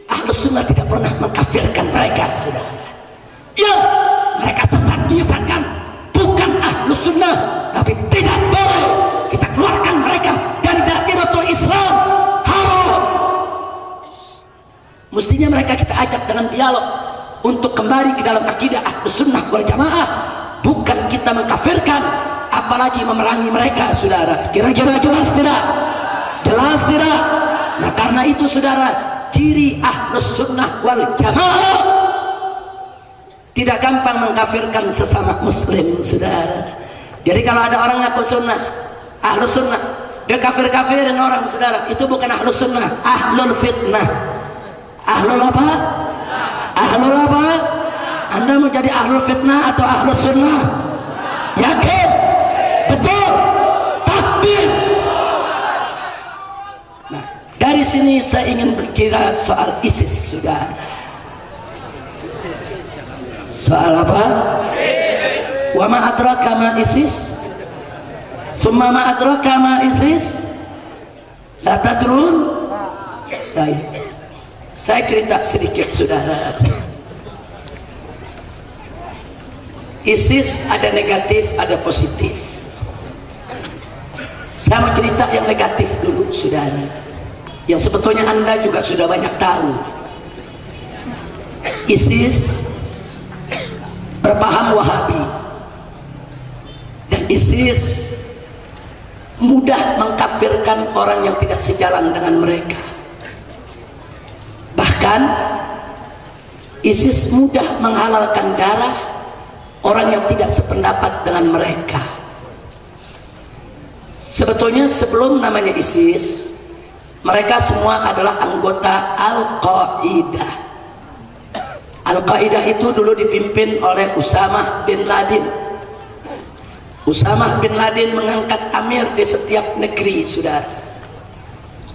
[SPEAKER 1] Ahlus Sunnah tidak pernah mengkafirkan mereka, saudara. Ya, mereka sesat menyesatkan, bukan Ahlus Sunnah, tapi tidak boleh kita keluarkan mereka dari dairatul Islam. Haram. Mestinya mereka kita ajak dengan dialog untuk kembali ke dalam akidah Ahlus Sunnah wal Jamaah, bukan kita mengkafirkan, apalagi memerangi mereka, saudara. Kira-kira jelas tidak? Jelas tidak? Nah, karena itu, saudara, ciri Ahlus Sunnah wal Jamaah tidak gampang mengkafirkan sesama muslim, saudara. Jadi kalau ada orang ngaku sunnah, Ahlus Sunnah, dia kafir-kafirin orang, saudara, itu bukan Ahlus Sunnah, ahlul fitnah. Ahlul apa? Ahlul apa? Anda mau jadi ahlul fitnah atau Ahlus Sunnah? Yakin? Betul? Takbir. Nah, dari sini saya ingin berkira soal ISIS, saudara. Soal apa? Wa ma adraka ma ISIS? Summa ma adraka ma ISIS? La tadrun? Baik. Saya cerita sedikit, saudara. ISIS ada negatif, ada positif. Saya mau cerita yang negatif dulu, saudara, yang sebetulnya Anda juga sudah banyak tahu. ISIS berpaham Wahabi, dan ISIS mudah mengkafirkan orang yang tidak sejalan dengan mereka. Bahkan ISIS mudah menghalalkan darah orang yang tidak sependapat dengan mereka. Sebetulnya sebelum namanya ISIS, mereka semua adalah anggota Al-Qaeda. Al-Qaeda itu dulu dipimpin oleh Usamah bin Laden. Usamah bin Laden mengangkat amir di setiap negeri, saudara.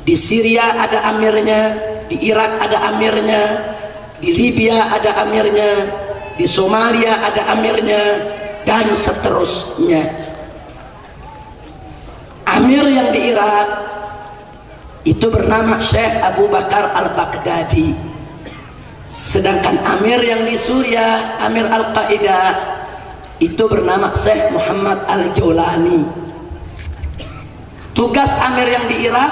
[SPEAKER 1] Di Syria ada amirnya, di Irak ada amirnya, di Libya ada amirnya, di Somalia ada amirnya, dan seterusnya. Amir yang di Irak itu bernama Syekh Abu Bakar Al-Baghdadi. Sedangkan amir yang di Suriah, amir Al-Qaeda, itu bernama Syekh Muhammad Al-Jawlani. Tugas amir yang di Irak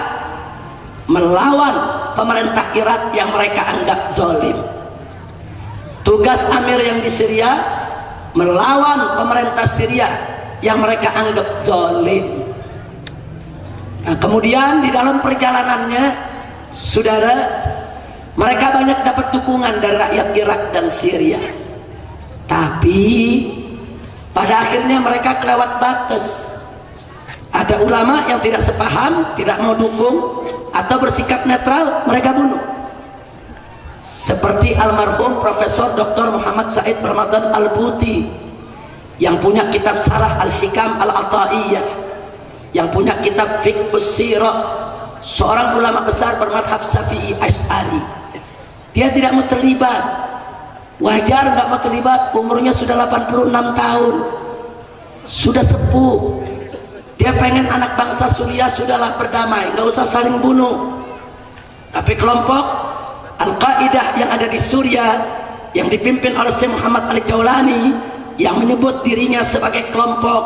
[SPEAKER 1] melawan pemerintah Irak yang mereka anggap zalim. Tugas amir yang di Syria melawan pemerintah Syria yang mereka anggap zalim. Nah, kemudian di dalam perjalanannya, saudara, mereka banyak dapat dukungan dari rakyat Irak dan Syria. Tapi pada akhirnya mereka kelewat batas. Ada ulama yang tidak sepaham, tidak mau dukung atau bersikap netral, mereka bunuh. Seperti almarhum Profesor Dr. Muhammad Said Ramadan Al-Buti yang punya kitab Sarah Al-Hikam Al-Ata'iyah, yang punya kitab Fiqhus Sirah, seorang ulama besar bermadhab Syafi'i Asy'ari. Dia tidak mau terlibat. Wajar nggak mau terlibat, umurnya sudah 86 tahun, sudah sepuh. Dia pengen anak bangsa Suriah sudahlah berdamai, nggak usah saling bunuh. Tapi kelompok Al-Qaeda yang ada di Suriah, yang dipimpin oleh Syekh Muhammad Al-Jawlani, yang menyebut dirinya sebagai kelompok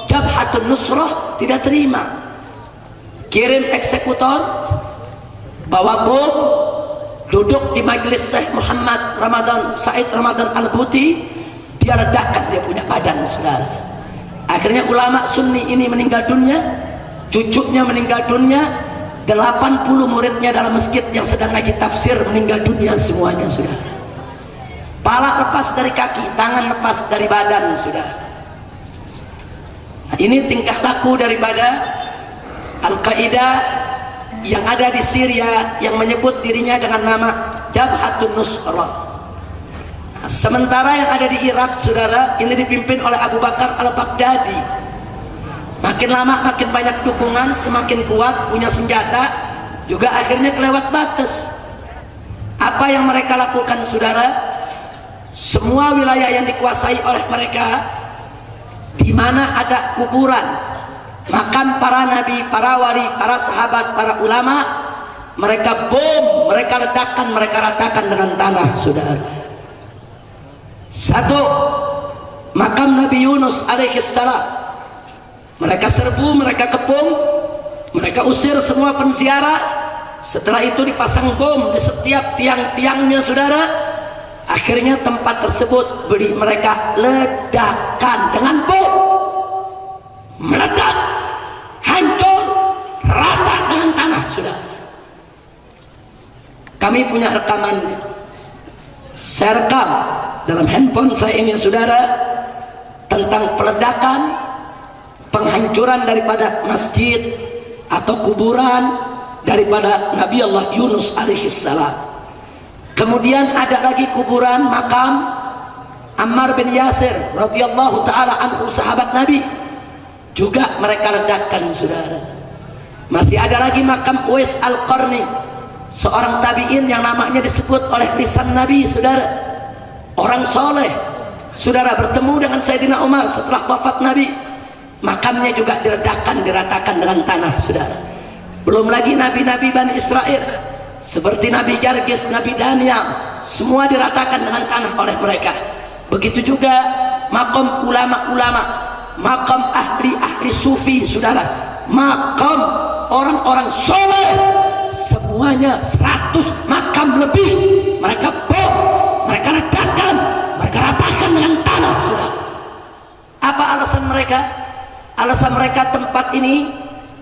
[SPEAKER 1] Jabhatun Nusrah, tidak terima. Kirim eksekutor, bawa bom, duduk di majelis Syekh Muhammad Said Ramadan Al-Buti, dia ledakan dia punya badan, saudara. Akhirnya ulama Sunni ini meninggal dunia, cucunya meninggal dunia, 80 muridnya dalam masjid yang sedang ngaji tafsir meninggal dunia semuanya, saudara. Pala lepas dari kaki, tangan lepas dari badan, saudara. Nah, ini tingkah laku daripada Al-Qaeda yang ada di Syria yang menyebut dirinya dengan nama Jabhatun Nusrah. Sementara yang ada di Irak, saudara, ini dipimpin oleh Abu Bakar al-Baghdadi. Makin lama makin banyak dukungan, semakin kuat, punya senjata, juga akhirnya kelewat batas. Apa yang mereka lakukan, saudara? Semua wilayah yang dikuasai oleh mereka, di mana ada kuburan, makam para nabi, para wali, para sahabat, para ulama, mereka bom, mereka ledakan, mereka ratakan dengan tanah, saudara. Satu, makam Nabi Yunus alaihissalam, mereka serbu, mereka kepung, mereka usir semua penziarah. Setelah itu dipasang bom di setiap tiang-tiangnya, saudara. Akhirnya tempat tersebut mereka ledakan dengan bom, meledak, hancur, rata dengan tanah, saudara. Kami punya rekamannya, saya rekam dalam handphone saya ini, saudara, tentang peledakan, penghancuran daripada masjid atau kuburan daripada Nabi Allah Yunus alaihissalam. Kemudian ada lagi kuburan makam Ammar bin Yasir radhiyallahu taala anhu, sahabat Nabi, juga mereka ledakan, saudara. Masih ada lagi makam Uwais Al-Qarni, seorang tabi'in yang namanya disebut oleh lisan Nabi, saudara, orang soleh, saudara, bertemu dengan Sayyidina Umar setelah wafat Nabi. Makamnya juga diledakkan, diratakan dengan tanah, saudara. Belum lagi nabi-nabi Bani Israel seperti Nabi Jargis, Nabi Daniel, semua diratakan dengan tanah oleh mereka. Begitu juga makam ulama-ulama, makam ahli-ahli sufi, saudara, makam orang-orang soleh, semuanya 100 makam lebih mereka bom, mereka ledakan, mereka ratakan dengan tanah, saudara. Apa alasan mereka? Alasan mereka tempat ini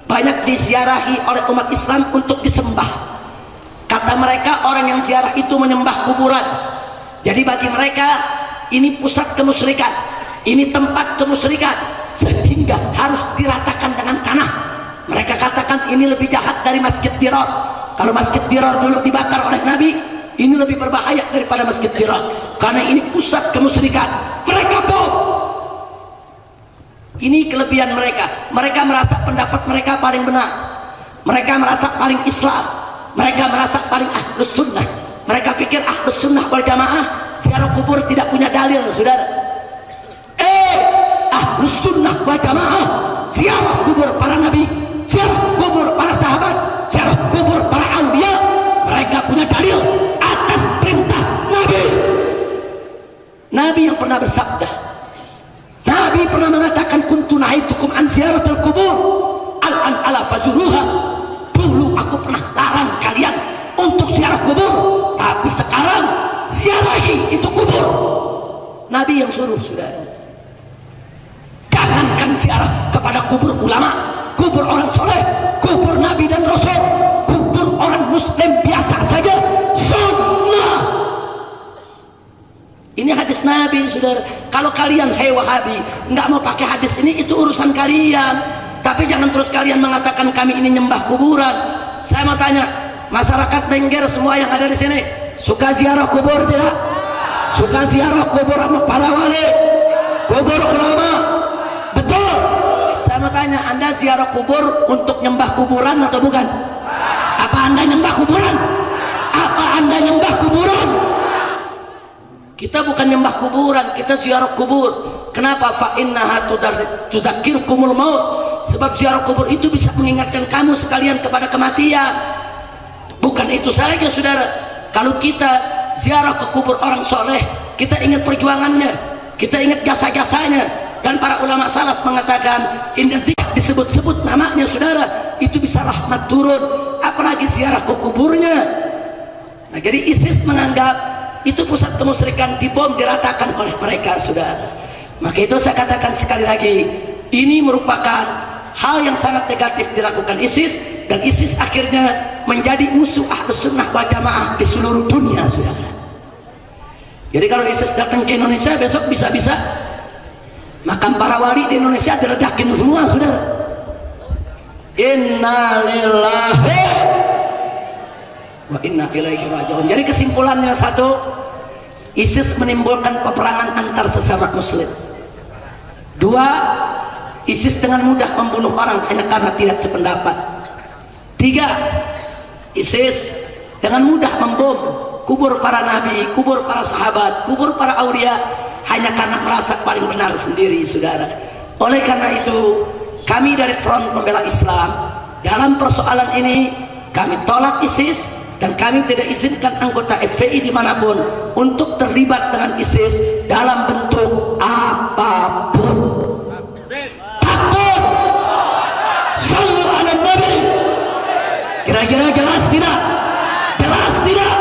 [SPEAKER 1] banyak diziarahi oleh umat Islam untuk disembah. Kata mereka, orang yang ziarah itu menyembah kuburan. Jadi bagi mereka ini pusat kemusyrikan, ini tempat kemusyrikan, sehingga harus diratakan dengan tanah. Mereka katakan ini lebih jahat dari Masjid Dirar. Kalau Masjid Dirar dulu dibakar oleh Nabi, ini lebih berbahaya daripada Masjid Dirar, karena ini pusat kemusyrikan. Mereka bom. Ini kelebihan mereka. Mereka merasa pendapat mereka paling benar, mereka merasa paling Islam, mereka merasa paling ahlus sunnah. Mereka pikir ahlus sunnah wal jamaah ziarah kubur tidak punya dalil, saudara. Ahlus sunnah wal jamaah ziarah kubur para nabi, ziarah kubur para sahabat, ziarah kubur para aulia, mereka punya dalil atas perintah Nabi. Nabi yang pernah bersabda, Nabi pernah mengatakan, kuntu nahaitukum an ziyaratil kubur al-an ala fazuruha. Dulu aku pernah larang kalian untuk ziarah kubur, tapi sekarang ziarahi itu kubur. Nabi yang suruh, saudara. Jangankan ziarah kepada kubur ulama, kubur orang soleh, kubur Nabi dan Rasul, kubur orang muslim biasa saja, sunnah. Ini hadis Nabi, saudara. Kalau kalian, hei Wahabi, nggak mau pakai hadis ini, itu urusan kalian. Tapi jangan terus kalian mengatakan kami ini nyembah kuburan. Saya mau tanya, masyarakat Benggir semua yang ada di sini, suka ziarah kubur tidak? Suka ziarah kubur para wali, kubur ulama? Betul. Saya mau tanya, Anda ziarah kubur untuk nyembah kuburan atau bukan? Apa Anda nyembah kuburan? Apa Anda nyembah kuburan? Kita bukan nyembah kuburan, kita ziarah kubur. Kenapa? Fa innaha tudzakkirukumul maut. Sebab ziarah kubur itu bisa mengingatkan kamu sekalian kepada kematian. Bukan itu saja, saudara. Kalau kita ziarah ke kubur orang soleh, kita ingat perjuangannya, kita ingat jasa-jasanya. Dan para ulama salaf mengatakan, ini disebut-sebut namanya, saudara, itu bisa rahmat turun. Apalagi ziarah ke kuburnya. Nah, jadi ISIS menganggap itu pusat kemusyrikan dibom, diratakan oleh mereka, saudara. Maka itu saya katakan sekali lagi, ini merupakan hal yang sangat negatif dilakukan ISIS, dan ISIS akhirnya menjadi musuh Ahlus Sunnah wal Jamaah di seluruh dunia, saudara. Jadi kalau ISIS datang ke Indonesia besok bisa-bisa makam para wali di Indonesia diledakin semua, saudara. Inna lillahi wa inna ilaihi raji'un. Jadi kesimpulannya satu, ISIS menimbulkan peperangan antar sesama muslim. Dua, ISIS dengan mudah membunuh orang hanya karena tidak sependapat. Tiga, ISIS dengan mudah membom kubur para nabi, kubur para sahabat, kubur para aulia hanya karena merasa paling benar sendiri, saudara. Oleh karena itu, kami dari Front Pembela Islam dalam persoalan ini kami tolak ISIS, dan kami tidak izinkan anggota FPI dimanapun untuk terlibat dengan ISIS dalam bentuk apapun. Takbir, sallu ala nabi. Kira-kira jelas tidak? Jelas tidak?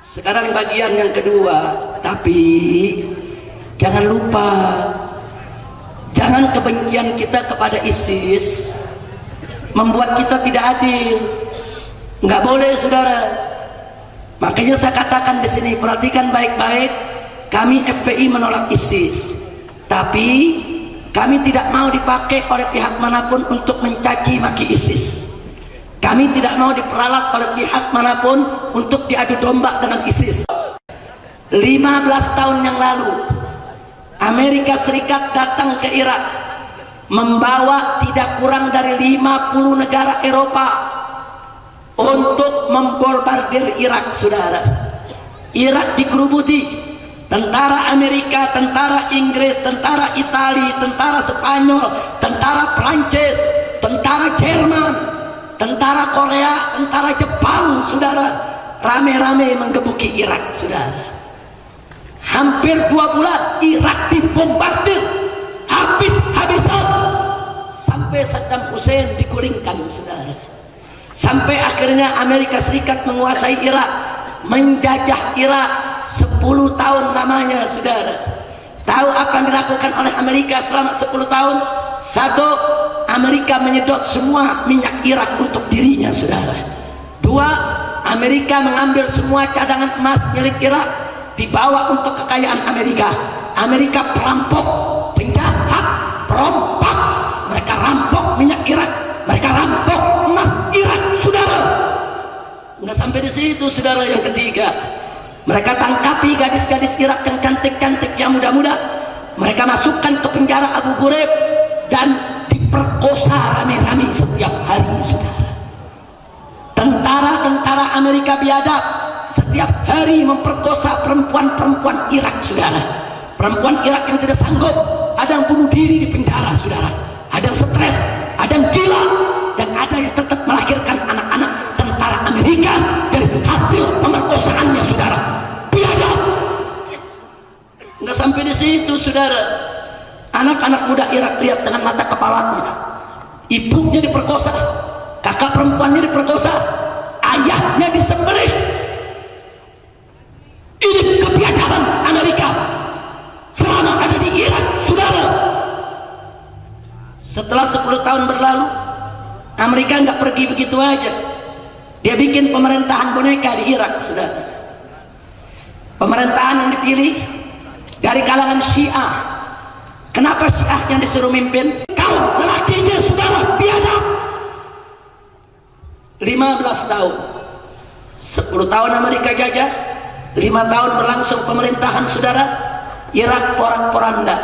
[SPEAKER 1] Sekarang bagian yang kedua, tapi jangan lupa, jangan kebencian kita kepada ISIS membuat kita tidak adil. Nggak boleh, saudara. Makanya saya katakan di sini, perhatikan baik-baik, kami FPI menolak ISIS, tapi kami tidak mau dipakai oleh pihak manapun untuk mencaci maki ISIS. Kami tidak mau diperalat oleh pihak manapun untuk diadu domba dengan ISIS. 15 tahun yang lalu Amerika Serikat datang ke Irak membawa tidak kurang dari 50 negara Eropa untuk membombardir Irak, saudara. Irak dikerubuti, tentara Amerika, tentara Inggris, tentara Italia, tentara Spanyol, tentara Prancis, tentara Jerman, tentara Korea, tentara Jepang, saudara, rame-rame menggebuki Irak, saudara. Hampir 2 bulan Irak dibombardir habis-habisan sampai Saddam Hussein digulingkan, saudara. Sampai akhirnya Amerika Serikat menguasai Irak, menjajah Irak 10 tahun lamanya, saudara. Tahu apa yang dilakukan oleh Amerika selama 10 tahun? Satu, Amerika menyedot semua minyak Irak untuk dirinya, saudara. Dua, Amerika mengambil semua cadangan emas milik Irak, dibawa untuk kekayaan Amerika. Amerika perampok, penjahat, perompak. Mereka rampok minyak Irak, mereka rampok emas Irak, saudara. Nggak sampai di situ, saudara. Yang ketiga, mereka tangkapi gadis-gadis Irak yang cantik-cantik, yang muda-muda. Mereka masukkan ke penjara Abu Ghraib dan diperkosa rame-rame setiap hari, saudara. Tentara-tentara Amerika biadab setiap hari memperkosa perempuan-perempuan Irak, saudara. Perempuan Irak yang tidak sanggup, ada yang bunuh diri di penjara, saudara. Ada yang stres, ada yang gila, dan ada yang tetap melahirkan anak-anak tentara Amerika dari hasil pemerkosaannya, saudara. Biadab. Nggak sampai di situ, saudara. Anak-anak muda Irak lihat dengan mata kepalanya, ibunya diperkosa, kakak perempuannya diperkosa, ayahnya disembelih. Ini kebiadaban Amerika selama ada di Irak, saudara. Setelah 10 tahun berlalu, Amerika nggak pergi begitu aja. Dia bikin pemerintahan boneka di Irak, saudara. Pemerintahan yang dipilih dari kalangan Syiah. Kenapa Syiah yang disuruh mimpin? Kau lelakinya, saudara, biadab. 15 tahun, 10 tahun Amerika jajah, 5 tahun berlangsung pemerintahan, saudara. Irak porak-poranda.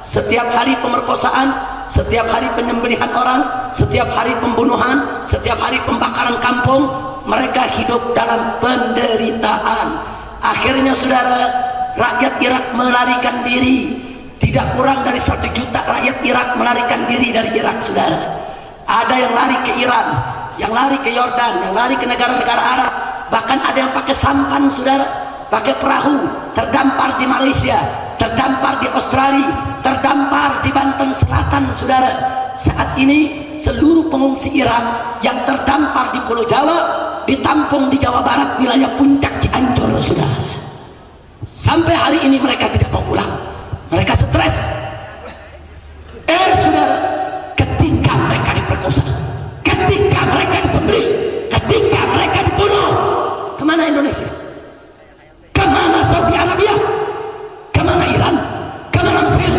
[SPEAKER 1] Setiap hari pemerkosaan, setiap hari penyembelihan orang, setiap hari pembunuhan, setiap hari pembakaran kampung. Mereka hidup dalam penderitaan. Akhirnya, saudara, rakyat Irak melarikan diri. Tidak kurang dari 1 juta rakyat Irak melarikan diri dari Irak, saudara. Ada yang lari ke Iran, yang lari ke Yordan, yang lari ke negara-negara Arab. Bahkan ada yang pakai sampan, saudara, pakai perahu, terdampar di Malaysia, terdampar di Australia, terdampar di Banten Selatan, saudara. Saat ini seluruh pengungsi Irak yang terdampar di Pulau Jawa ditampung di Jawa Barat, wilayah Puncak, Cianjur, saudara. Sampai hari ini mereka tidak mau pulang, mereka stres. Saudara, ketika mereka diperkosa, ketika mereka disembelih, ketika mereka dibunuh, kemana Indonesia? Kemana Saudi Arabia? Kemana Iran? Kemana Mesir?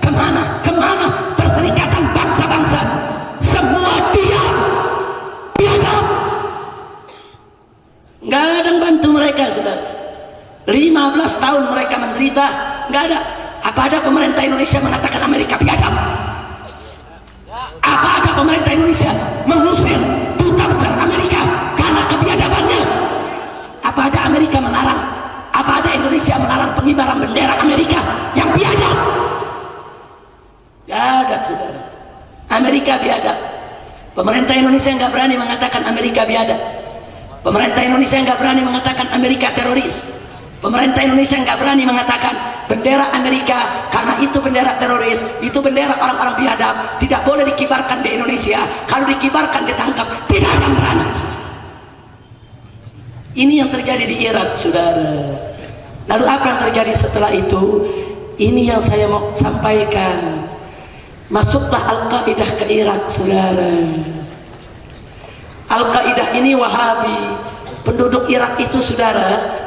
[SPEAKER 1] Kemana Perserikatan Bangsa-Bangsa? Semua diam, biadab. Nggak ada yang bantu mereka, saudara. 15 tahun mereka menderita, nggak ada. Apa ada pemerintah Indonesia mengatakan Amerika biadab? Apa ada pemerintah Indonesia mengusir duta besar Amerika karena kebiadabannya? Apa ada Amerika melarang? Apa ada Indonesia melarang pengibaran bendera Amerika yang biadab? Gak ada, saudara. Amerika biadab. Pemerintah Indonesia nggak berani mengatakan Amerika biadab. Pemerintah Indonesia nggak berani mengatakan Amerika teroris. Pemerintah Indonesia nggak berani mengatakan bendera Amerika karena itu bendera teroris, itu bendera orang-orang biadab, tidak boleh dikibarkan di Indonesia. Kalau dikibarkan ditangkap, tidak ada yang berani. Ini yang terjadi di Irak, saudara. Lalu apa yang terjadi setelah itu? Ini yang saya mau sampaikan. Masuklah Al-Qaeda ke Irak, saudara. Al-Qaeda ini Wahabi. Penduduk Irak itu, saudara,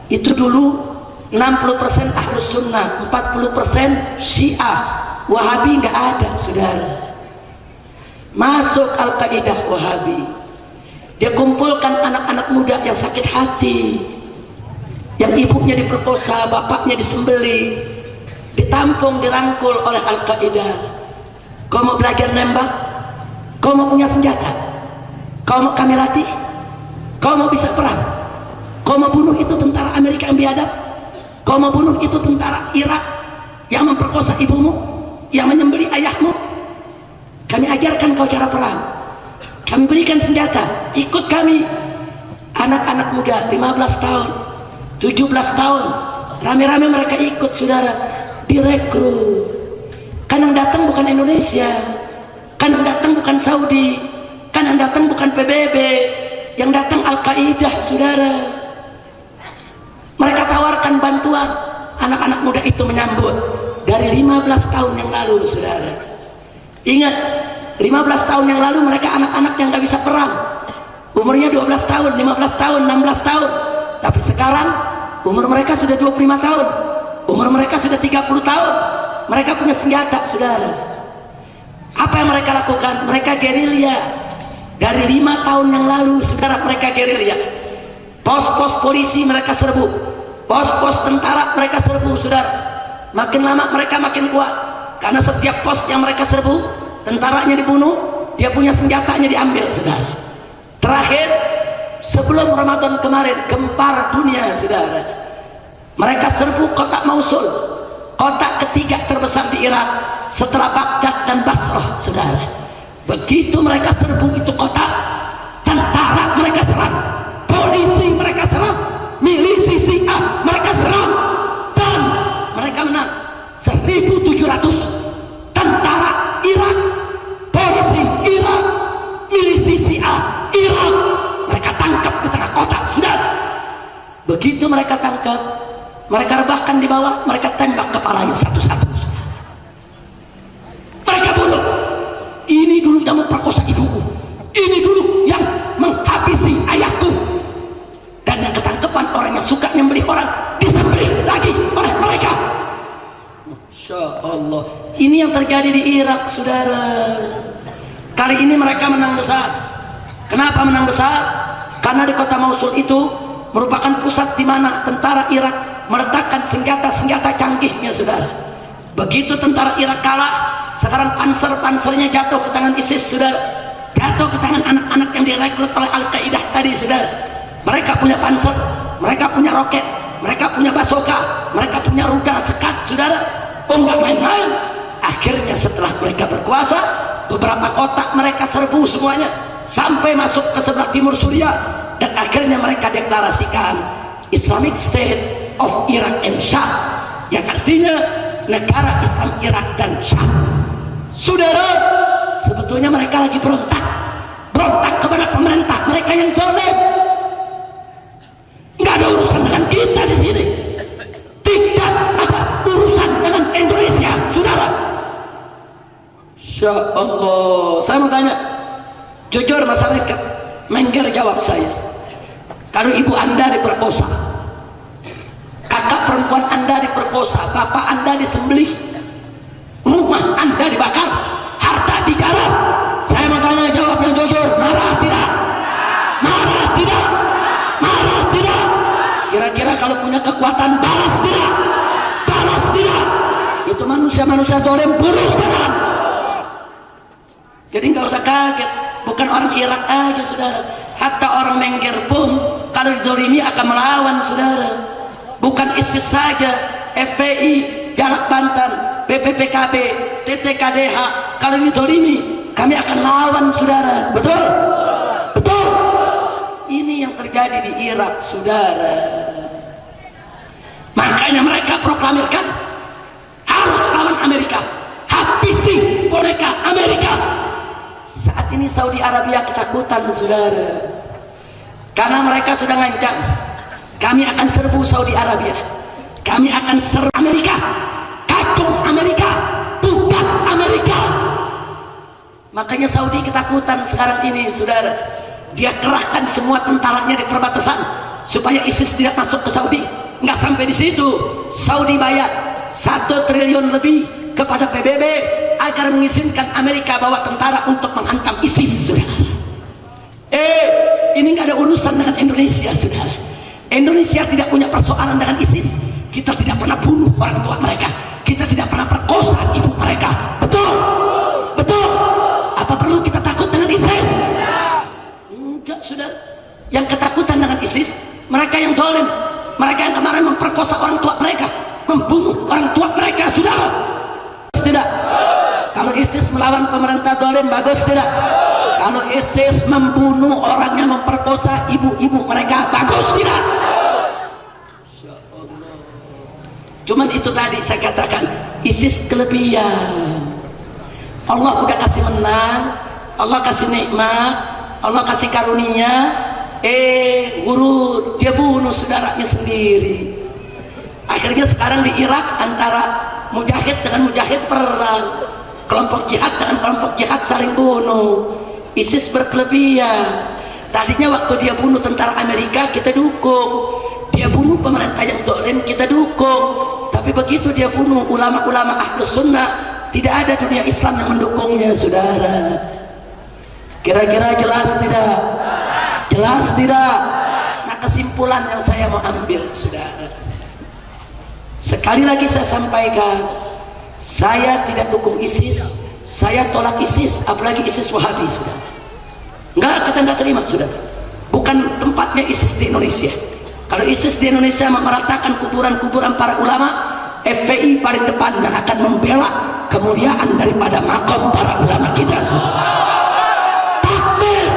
[SPEAKER 1] itu dulu 60% Ahlus Sunnah, 40% Syiah. Wahabi nggak ada, saudara. Masuk Al-Qaeda Wahabi. Dia kumpulkan anak-anak muda yang sakit hati, yang ibunya diperkosa, bapaknya disembelih, ditampung, dirangkul oleh Al-Qaeda. Kau mau belajar nembak? Kau mau punya senjata? Kau mau kami latih? Kau mau bisa perang? Kau mau bunuh itu tentara Amerika yang biadab? Kau mau bunuh itu tentara Irak yang memperkosa ibumu, yang menyembelih ayahmu? Kami ajarkan kau cara perang, kami berikan senjata, ikut kami. Anak-anak muda 15 tahun, 17 tahun, rame-rame mereka ikut, saudara, direkrut. Kan yang datang bukan Indonesia, kan yang datang bukan Saudi, kan yang datang bukan PBB, yang datang Al-Qaeda, saudara. Mereka tawarkan bantuan, anak-anak muda itu menyambut. Dari 15 tahun yang lalu, saudara. Ingat, 15 tahun yang lalu mereka anak-anak yang gak bisa perang, umurnya 12 tahun, 15 tahun, 16 tahun. Tapi sekarang umur mereka sudah 25 tahun, umur mereka sudah 30 tahun. Mereka punya senjata, saudara. Apa yang mereka lakukan? Mereka gerilya. Dari 5 tahun yang lalu, saudara, mereka gerilya. Pos-pos polisi mereka serbu, pos-pos tentara mereka serbu, saudara. Makin lama mereka makin kuat, karena setiap pos yang mereka serbu, tentaranya dibunuh, dia punya senjatanya diambil, saudara. Terakhir, sebelum Ramadan kemarin, gempar dunia, saudara. Mereka serbu kota Mosul, kota ketiga terbesar di Irak setelah Baghdad dan Basrah, saudara. Begitu mereka serbu itu kota, tentara mereka serang, polisi mereka serang, milisi Syiah mereka serang, dan mereka menang. 1.700 tentara Irak, polisi Irak, milisi Syiah Irak, mereka tangkap di tengah kota, sudah. Begitu mereka tangkap, mereka rebahkan di bawah, mereka tembak kepalanya satu-satu, mereka bunuh. Ini dulu yang memperkosa ibuku, ini dulu yang menghabisi ayahku. Dan yang ketangkepan orang yang suka nyembelih orang, disembelih lagi oleh mereka. Masya Allah. Ini yang terjadi di Irak, saudara. Kali ini mereka menang besar. Kenapa menang besar? Karena di kota Mosul itu merupakan pusat di mana tentara Irak meletakkan senjata-senjata canggihnya, saudara. Begitu tentara Irak kalah, sekarang panser-pansernya jatuh ke tangan ISIS, saudara. Jatuh ke tangan anak-anak yang direkrut oleh Al-Qaeda tadi, saudara. Mereka punya panser, mereka punya roket, mereka punya basoka, mereka punya rudal sekat, saudara. Oh, nggak main-main. Akhirnya setelah mereka berkuasa, beberapa kota mereka serbu semuanya, sampai masuk ke sebelah timur Suriah, dan akhirnya mereka deklarasikan Islamic State of Iraq and Sham, yang artinya negara Islam Irak dan Syam. Saudara, sebetulnya mereka lagi berontak kepada pemerintah mereka yang zalim. Insya Allah. Saya mau tanya, jujur masyarakat Mengger, jawab saya. Kalau ibu anda diperkosa, kakak perempuan anda diperkosa, bapak anda disembelih, rumah anda dibakar, harta digarap, saya mau tanya, jawab yang jujur. Marah tidak? Marah tidak? Marah tidak? Kira-kira kalau punya kekuatan balas tidak? Balas tidak? Itu manusia-manusia zalim, bunuh jangan. Jadi nggak usah kaget, bukan orang Irak aja saudara, hatta orang Mengger pun kalau dizalimi akan melawan saudara. Bukan ISIS saja, FPI, Jalak Banten, BPPKB, TTKDH, kalau dizalimi kami akan lawan saudara. Betul? Betul? Ini yang terjadi di Irak saudara. Makanya mereka proklamirkan harus lawan Amerika, habisi boneka Amerika. Saat ini Saudi Arabia ketakutan saudara, karena mereka sudah ngancam, kami akan serbu Saudi Arabia, kami akan serbu Amerika, kacung Amerika, bukan Amerika. Makanya Saudi ketakutan sekarang ini saudara. Dia kerahkan semua tentaranya di perbatasan supaya ISIS tidak masuk ke Saudi. Nggak sampai di situ, Saudi bayar 1 triliun lebih kepada PBB agar mengizinkan Amerika bawa tentara untuk menghantam ISIS saudara. Ini nggak ada urusan dengan Indonesia saudara. Indonesia tidak punya persoalan dengan ISIS. Kita tidak pernah bunuh orang tua mereka, kita tidak pernah perkosa ibu mereka. Betul? Betul? Apa perlu kita takut dengan ISIS? Enggak saudara. Yang ketakutan dengan ISIS mereka yang zalim, mereka yang kemarin memperkosa orang tua mereka, membunuh orang tua mereka saudara. Tidak? Kalau ISIS melawan pemerintah zalim, bagus tidak? Kalau ISIS membunuh orang yang memperkosa ibu-ibu mereka, bagus tidak? Cuman itu tadi saya katakan, ISIS kelebihan. Allah udah kasih menang, Allah kasih nikmat, Allah kasih karunia, guru dia bunuh saudaranya sendiri. Akhirnya sekarang di Irak antara mujahid dengan mujahid perang, kelompok jihad dengan kelompok jihad saling bunuh. ISIS berkelebihan. Tadinya waktu dia bunuh tentara Amerika kita dukung, dia bunuh pemerintah yang zalim kita dukung. Tapi begitu dia bunuh ulama-ulama Ahlus Sunnah, tidak ada dunia Islam yang mendukungnya saudara. Kira-kira jelas tidak? Jelas tidak? Nah, kesimpulan yang saya mau ambil saudara, sekali lagi saya sampaikan, saya tidak dukung ISIS, saya tolak ISIS, apalagi ISIS Wahabi sudah. Enggak, kita enggak terima sudah. Bukan tempatnya ISIS di Indonesia. Kalau ISIS di Indonesia meratakan kuburan-kuburan para ulama, FPI paling depan dan akan membela kemuliaan daripada makom para ulama kita. Takbir.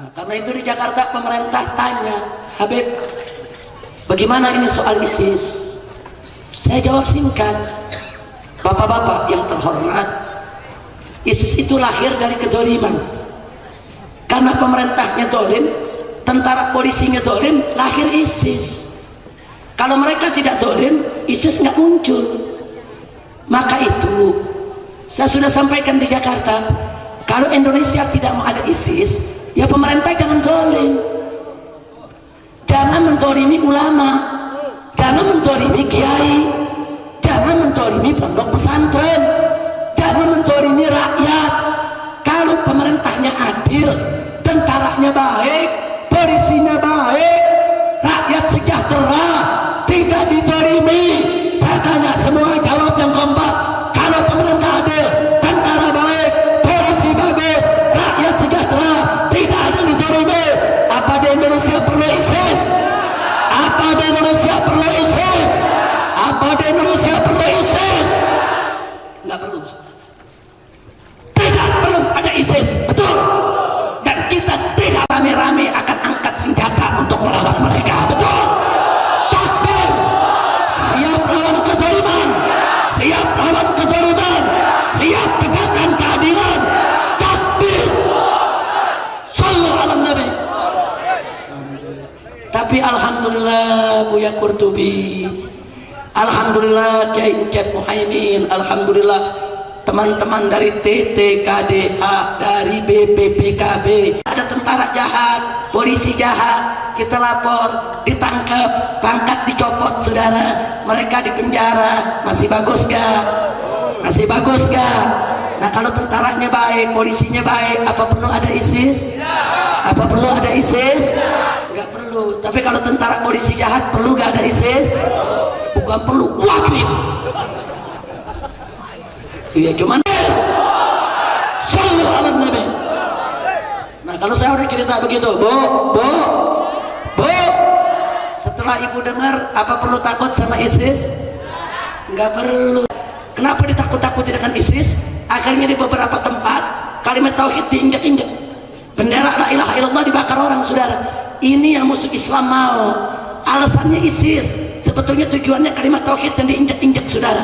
[SPEAKER 1] Nah, karena itu di Jakarta pemerintah tanya, Habib, bagaimana ini soal ISIS? Saya jawab singkat, bapak-bapak yang terhormat, ISIS itu lahir dari kezaliman. Karena pemerintahnya zalim, tentara polisinya zalim, lahir ISIS. Kalau mereka tidak zalim, ISIS nggak muncul. Maka itu, saya sudah sampaikan di Jakarta, kalau Indonesia tidak mau ada ISIS, ya pemerintah jangan zalim. Jangan menzalimi ulama, jangan menzalimi kiai, jangan menzalimi pondok pesantren, jangan menzalimi rakyat. Kalau pemerintahnya adil, tentaranya baik, polisinya baik, rakyat sejahtera, tidak dizalimi. Saya tanya semua, jawab yang kompak. Kalau pemerintah adil, tentara baik, polisi bagus, rakyat sejahtera, tidak ada yang dizalimi, apa di Indonesia perlu ISIS? Apa di Indonesia perlu ISIS? Apa di Indonesia perlu ISIS? Nggak perlu. Tidak perlu ada ISIS, betul. Dan kita tidak rame-rame akan angkat senjata untuk melawan mereka, betul. Takbir. Siap lawan kezaliman, siap lawan kezaliman, siap tegakkan keadilan. Takbir. Sallu ala Nabi. Tapi alhamdulillah Buya Qurtubi, alhamdulillah Kiai Ucap Muhaimin, alhamdulillah teman-teman dari TTKDA, dari BPPKB, ada tentara jahat, polisi jahat, kita lapor, ditangkap, pangkat dicopot saudara, mereka dipenjara, masih bagus gak? Masih bagus gak? Nah kalau tentaranya baik, polisinya baik, apa perlu ada ISIS? Apa perlu ada ISIS? Gak perlu. Tapi kalau tentara polisi jahat, perlu gak ada ISIS? Bukan perlu, wajib. Iya cuman sallallahu alaihi nabi. Nah kalau saya udah cerita begitu, bu, setelah ibu dengar, apa perlu takut sama ISIS? Nggak perlu. Kenapa ditakut-takuti dengan ISIS? Akhirnya di beberapa tempat kalimat tauhid diinjak-injak, bendera la ilaha illallah dibakar orang saudara. Ini yang musuh Islam mau. Alasannya ISIS, sebetulnya tujuannya kalimat tauhid yang diinjak-injak saudara.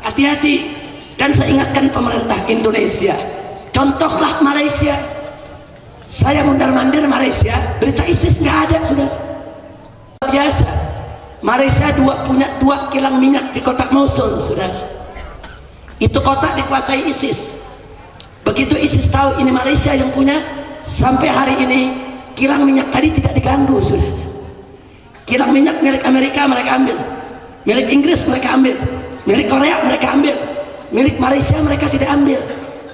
[SPEAKER 1] Hati-hati. Dan saya ingatkan pemerintah Indonesia, contohlah Malaysia. Saya mundar-mandir Malaysia, berita ISIS nggak ada sudah. Biasa. Malaysia punya 2 kilang minyak di kota Mosul sudah. Itu kota dikuasai ISIS. Begitu ISIS tahu ini Malaysia yang punya, sampai hari ini kilang minyak tadi tidak diganggu sudah. Kilang minyak milik Amerika mereka ambil, milik Inggris mereka ambil, milik Korea mereka ambil. Milik Malaysia mereka tidak ambil,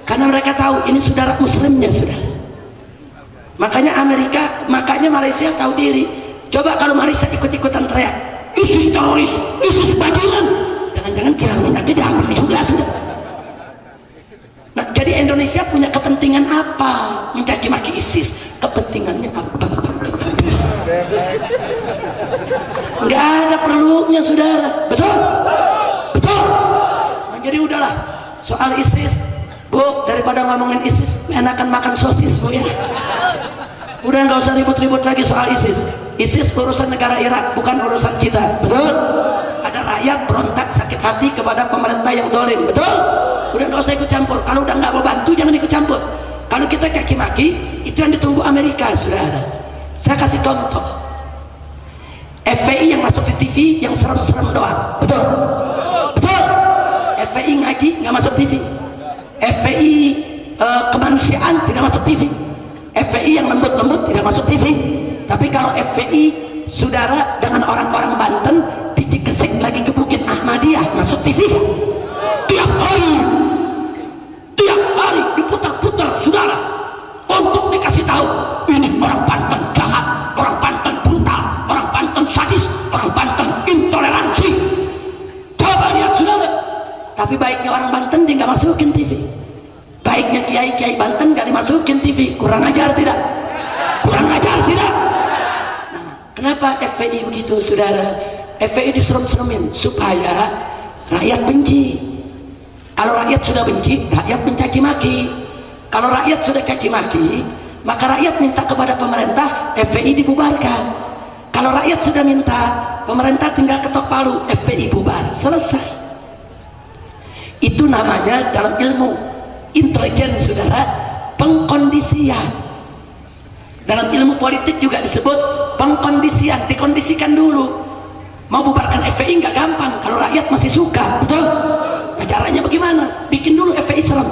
[SPEAKER 1] karena mereka tahu ini saudara muslimnya sudah. Makanya Malaysia tahu diri. Coba kalau Malaysia ikut-ikutan teriak ISIS teroris, ISIS bajingan, jangan-jangan kilang minyaknya diambil juga sudah. Nah jadi Indonesia punya kepentingan apa mencaci maki ISIS? Kepentingannya apa? Nggak ada perlunya saudara, betul? Jadi udahlah soal ISIS, bu, daripada ngomongin ISIS enakan makan sosis bu ya. Udah nggak usah ribut-ribut lagi soal ISIS. ISIS urusan negara Irak, bukan urusan kita, betul? Ada rakyat berontak sakit hati kepada pemerintah yang zalim, betul? Udah nggak usah ikut campur. Kalau udah nggak mau bantu jangan ikut campur. Kalau kita caci maki, itu yang ditunggu Amerika sudah ada. Saya kasih contoh, FPI yang masuk di TV yang serem-serem doang, betul? FPI ngaji nggak masuk TV, FPI kemanusiaan tidak masuk TV, FPI yang lembut-lembut tidak masuk TV. Tapi kalau FPI saudara dengan orang-orang Banten di Cikesik lagi ke Bukit Ahmadiyah masuk TV. Tiap hari diputar-putar saudara untuk dikasih tahu ini orang Banten jahat, orang Banten brutal, orang Banten sadis, orang Banten intoleransi. Coba lihat saudara. Tapi baiknya orang Banten dia nggak masukin TV, baiknya kiai-kiai Banten nggak dimasukin TV. Kurang ajar tidak? Kurang ajar tidak? Nah, kenapa FPI begitu saudara? FPI diserem-seremin supaya rakyat benci. Kalau rakyat sudah benci, rakyat mencaci maki. Kalau rakyat sudah caci maki, maka rakyat minta kepada pemerintah FPI dibubarkan. Kalau rakyat sudah minta, pemerintah tinggal ketok palu, FPI bubar, selesai. Itu namanya dalam ilmu intelijen saudara, pengkondisian. Dalam ilmu politik juga disebut pengkondisian, dikondisikan dulu. Mau bubarkan FPI nggak gampang kalau rakyat masih suka, betul? Nah caranya bagaimana? Bikin dulu FPI serem.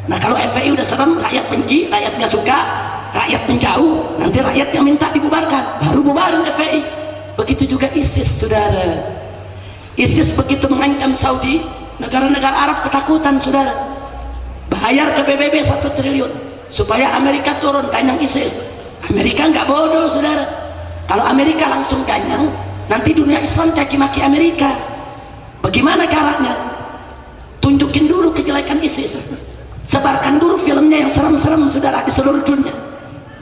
[SPEAKER 1] Nah kalau FPI udah serem, rakyat benci, rakyat nggak suka, rakyat menjauh, nanti rakyat yang minta dibubarkan, baru bubarin FPI. Begitu juga ISIS saudara. ISIS begitu mengancam Saudi, negara-negara Arab ketakutan saudara. Bayar ke PBB 1 triliun supaya Amerika turun ganyang ISIS. Amerika nggak bodoh saudara. Kalau Amerika langsung ganyang, nanti dunia Islam caci maki Amerika. Bagaimana caranya? Tunjukin dulu kejelekan ISIS, sebarkan dulu filmnya yang serem-serem saudara di seluruh dunia.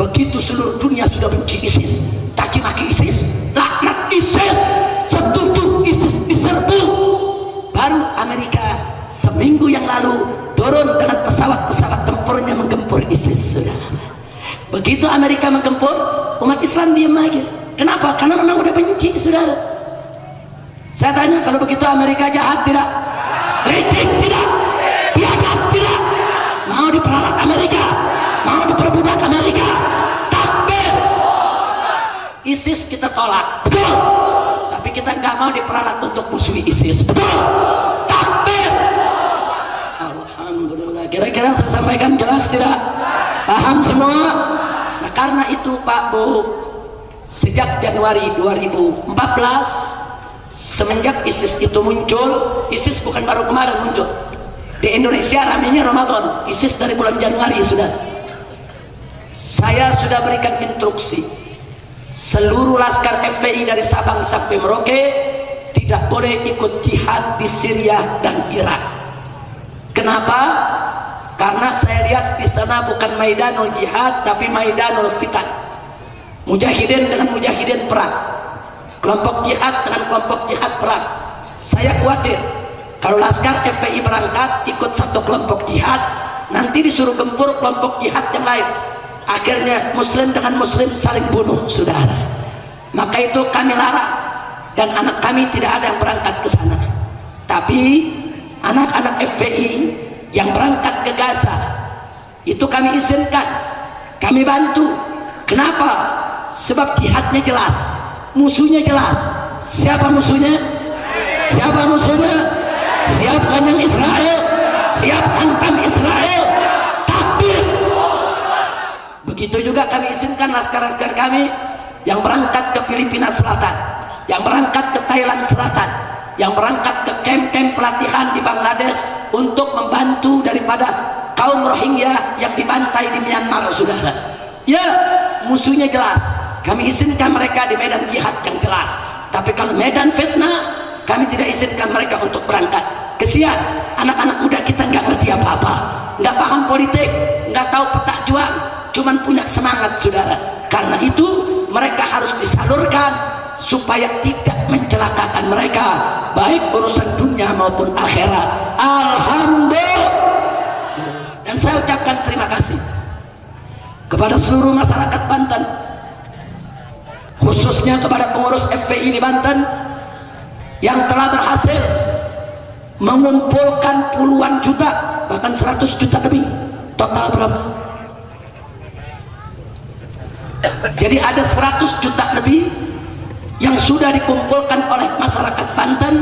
[SPEAKER 1] Begitu seluruh dunia sudah benci ISIS, caci maki ISIS, laknat ISIS, setuju ISIS diserbu, baru Amerika seminggu yang lalu turun dengan pesawat-pesawat tempurnya menggempur ISIS saudara. Begitu Amerika menggempur, umat Islam diam aja. Kenapa? Karena memang udah benci saudara. Saya tanya, kalau begitu Amerika jahat tidak? Licik tidak? Biadab tidak? Mau diperalat Amerika? Mau diperbudak Amerika? Takbir! ISIS kita tolak, betul? Tapi kita nggak mau diperalat untuk musuhi ISIS, betul? Takbir! Kira-kira saya sampaikan jelas tidak? Paham semua? Nah, karena itu Pak Bu, sejak Januari 2014 semenjak ISIS itu muncul, ISIS bukan baru kemarin muncul di Indonesia, ramainya Ramadan. ISIS dari bulan Januari sudah. Saya sudah berikan instruksi seluruh laskar FPI dari Sabang sampai Merauke tidak boleh ikut jihad di Syria dan Irak. Kenapa? Karena saya lihat di sana bukan maidanul jihad tapi maidanul fitan. Mujahidin dengan mujahidin perang, kelompok jihad dengan kelompok jihad perang. Saya khawatir kalau laskar FPI berangkat ikut satu kelompok jihad, nanti disuruh gempur kelompok jihad yang lain, akhirnya muslim dengan muslim saling bunuh, saudara. Maka itu kami larang dan anak kami tidak ada yang berangkat ke sana. Tapi anak-anak FPI yang berangkat ke Gaza itu kami izinkan, kami bantu. Kenapa? Sebab jihadnya jelas, musuhnya jelas. Siapa musuhnya? Siapa musuhnya? Siap ganyang Israel, siap hantam Israel. Takbir. Begitu juga kami izinkan laskar-laskar kami yang berangkat ke Filipina Selatan, yang berangkat ke Thailand Selatan, yang berangkat ke kamp-kamp pelatihan di Bangladesh untuk membantu daripada kaum Rohingya yang dibantai di Myanmar, saudara. Ya, musuhnya jelas. Kami izinkan mereka di medan jihad yang jelas. Tapi kalau medan fitnah, kami tidak izinkan mereka untuk berangkat. Kesian, anak-anak muda kita nggak ngerti apa-apa, nggak paham politik, nggak tahu peta juang, cuman punya semangat, saudara. Karena itu mereka harus disalurkan supaya tidak mencelakakan mereka, baik urusan dunia maupun akhirat. Alhamdulillah. Dan saya ucapkan terima kasih kepada seluruh masyarakat Banten, khususnya kepada pengurus FPI di Banten yang telah berhasil mengumpulkan puluhan juta, bahkan 100 juta lebih. Total berapa? Jadi ada 100 juta lebih yang sudah dikumpulkan oleh masyarakat Banten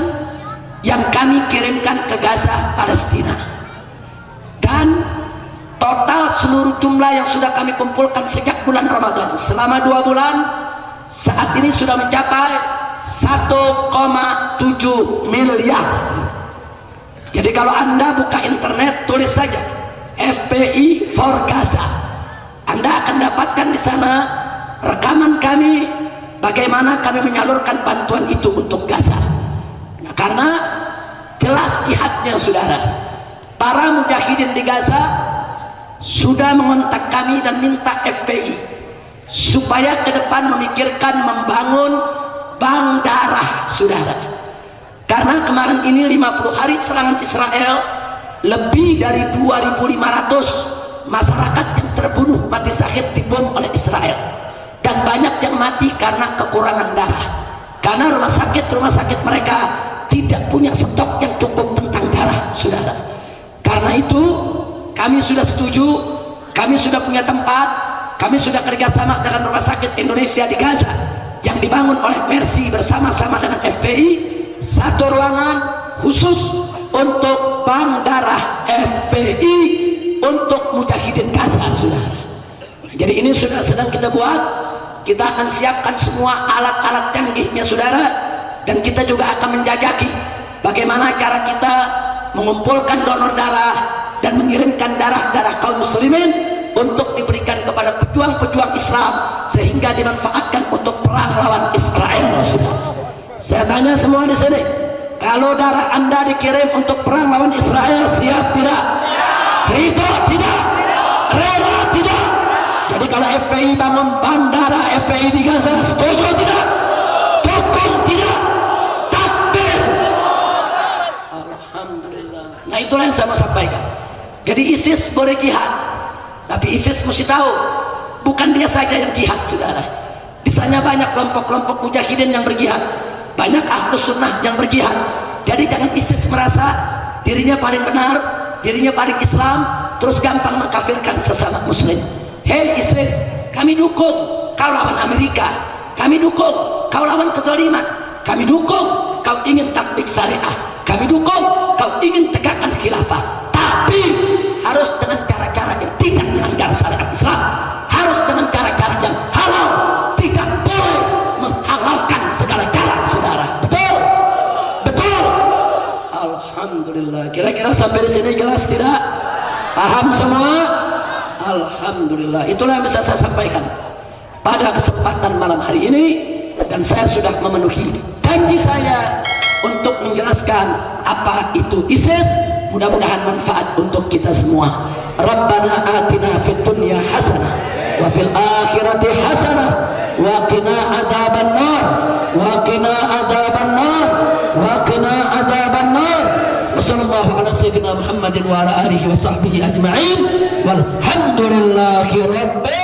[SPEAKER 1] yang kami kirimkan ke Gaza, Palestina. Dan total seluruh jumlah yang sudah kami kumpulkan sejak bulan Ramadan selama 2 bulan saat ini sudah mencapai 1,7 miliar. Jadi kalau Anda buka internet, tulis saja FPI for Gaza, Anda akan dapatkan di sana rekaman kami bagaimana kami menyalurkan bantuan itu untuk Gaza. Nah, karena jelas jihadnya, saudara. Para mujahidin di Gaza sudah mengontak kami dan minta FPI supaya ke depan memikirkan membangun bank darah, saudara. Karena kemarin ini 50 hari serangan Israel, lebih dari 2.500 masyarakat yang terbunuh, mati syahid, dibom oleh Israel. Dan banyak yang mati karena kekurangan darah, karena rumah sakit mereka tidak punya stok yang cukup tentang darah, saudara. Karena itu kami sudah setuju, kami sudah punya tempat, kami sudah kerjasama dengan rumah sakit Indonesia di Gaza yang dibangun oleh Mercy bersama-sama dengan FPI, satu ruangan khusus untuk bank darah FPI untuk mujahidin Gaza, saudara. Jadi ini sudah sedang kita buat. Kita akan siapkan semua alat-alat canggihnya, saudara, dan kita juga akan menjajaki bagaimana cara kita mengumpulkan donor darah dan mengirimkan darah-darah kaum muslimin untuk diberikan kepada pejuang-pejuang Islam sehingga dimanfaatkan untuk perang lawan Israel, saudara. Saya tanya semua di sini, kalau darah Anda dikirim untuk perang lawan Israel, siap tidak? Ridho tidak? Rela tidak? Jadi kalau FPI bangun bandara FPI di Gaza, setuju tidak? Dukung tidak? Takbir. Alhamdulillah. Nah, itulah yang saya mau sampaikan. Jadi ISIS boleh jihad, tapi ISIS mesti tahu bukan dia saja yang jihad, saudara. Di sana banyak kelompok-kelompok mujahidin yang berjihad, banyak ahlus sunnah yang berjihad. Jadi jangan ISIS merasa dirinya paling benar, dirinya paling Islam, terus gampang mengkafirkan sesama muslim. Hei ISIS, kami dukung kau lawan Amerika, kami dukung kau lawan kezaliman, kami dukung kau ingin tatbik syariah, kami dukung kau ingin tegakkan khilafah. Tapi harus dengan cara-cara yang tidak melanggar syariat Islam, harus dengan cara-cara yang halal, tidak boleh menghalalkan segala cara, saudara. Betul? Betul? Alhamdulillah. Kira-kira sampai di sini jelas tidak? Paham semua? Alhamdulillah. Itulah yang bisa saya sampaikan pada kesempatan malam hari ini, dan saya sudah memenuhi janji saya untuk menjelaskan apa itu ISIS. Mudah-mudahan manfaat untuk kita semua. Rabbana atina fid dunya hasanah wa fil akhirati hasanah wa qina adzaban nar wa qina adzaban nar wa qina adzaban nar. Wassallallahu ala sayyidina Muhammadin wa ala alihi wa sahbihi ajma'in walhamdulillahi rabbil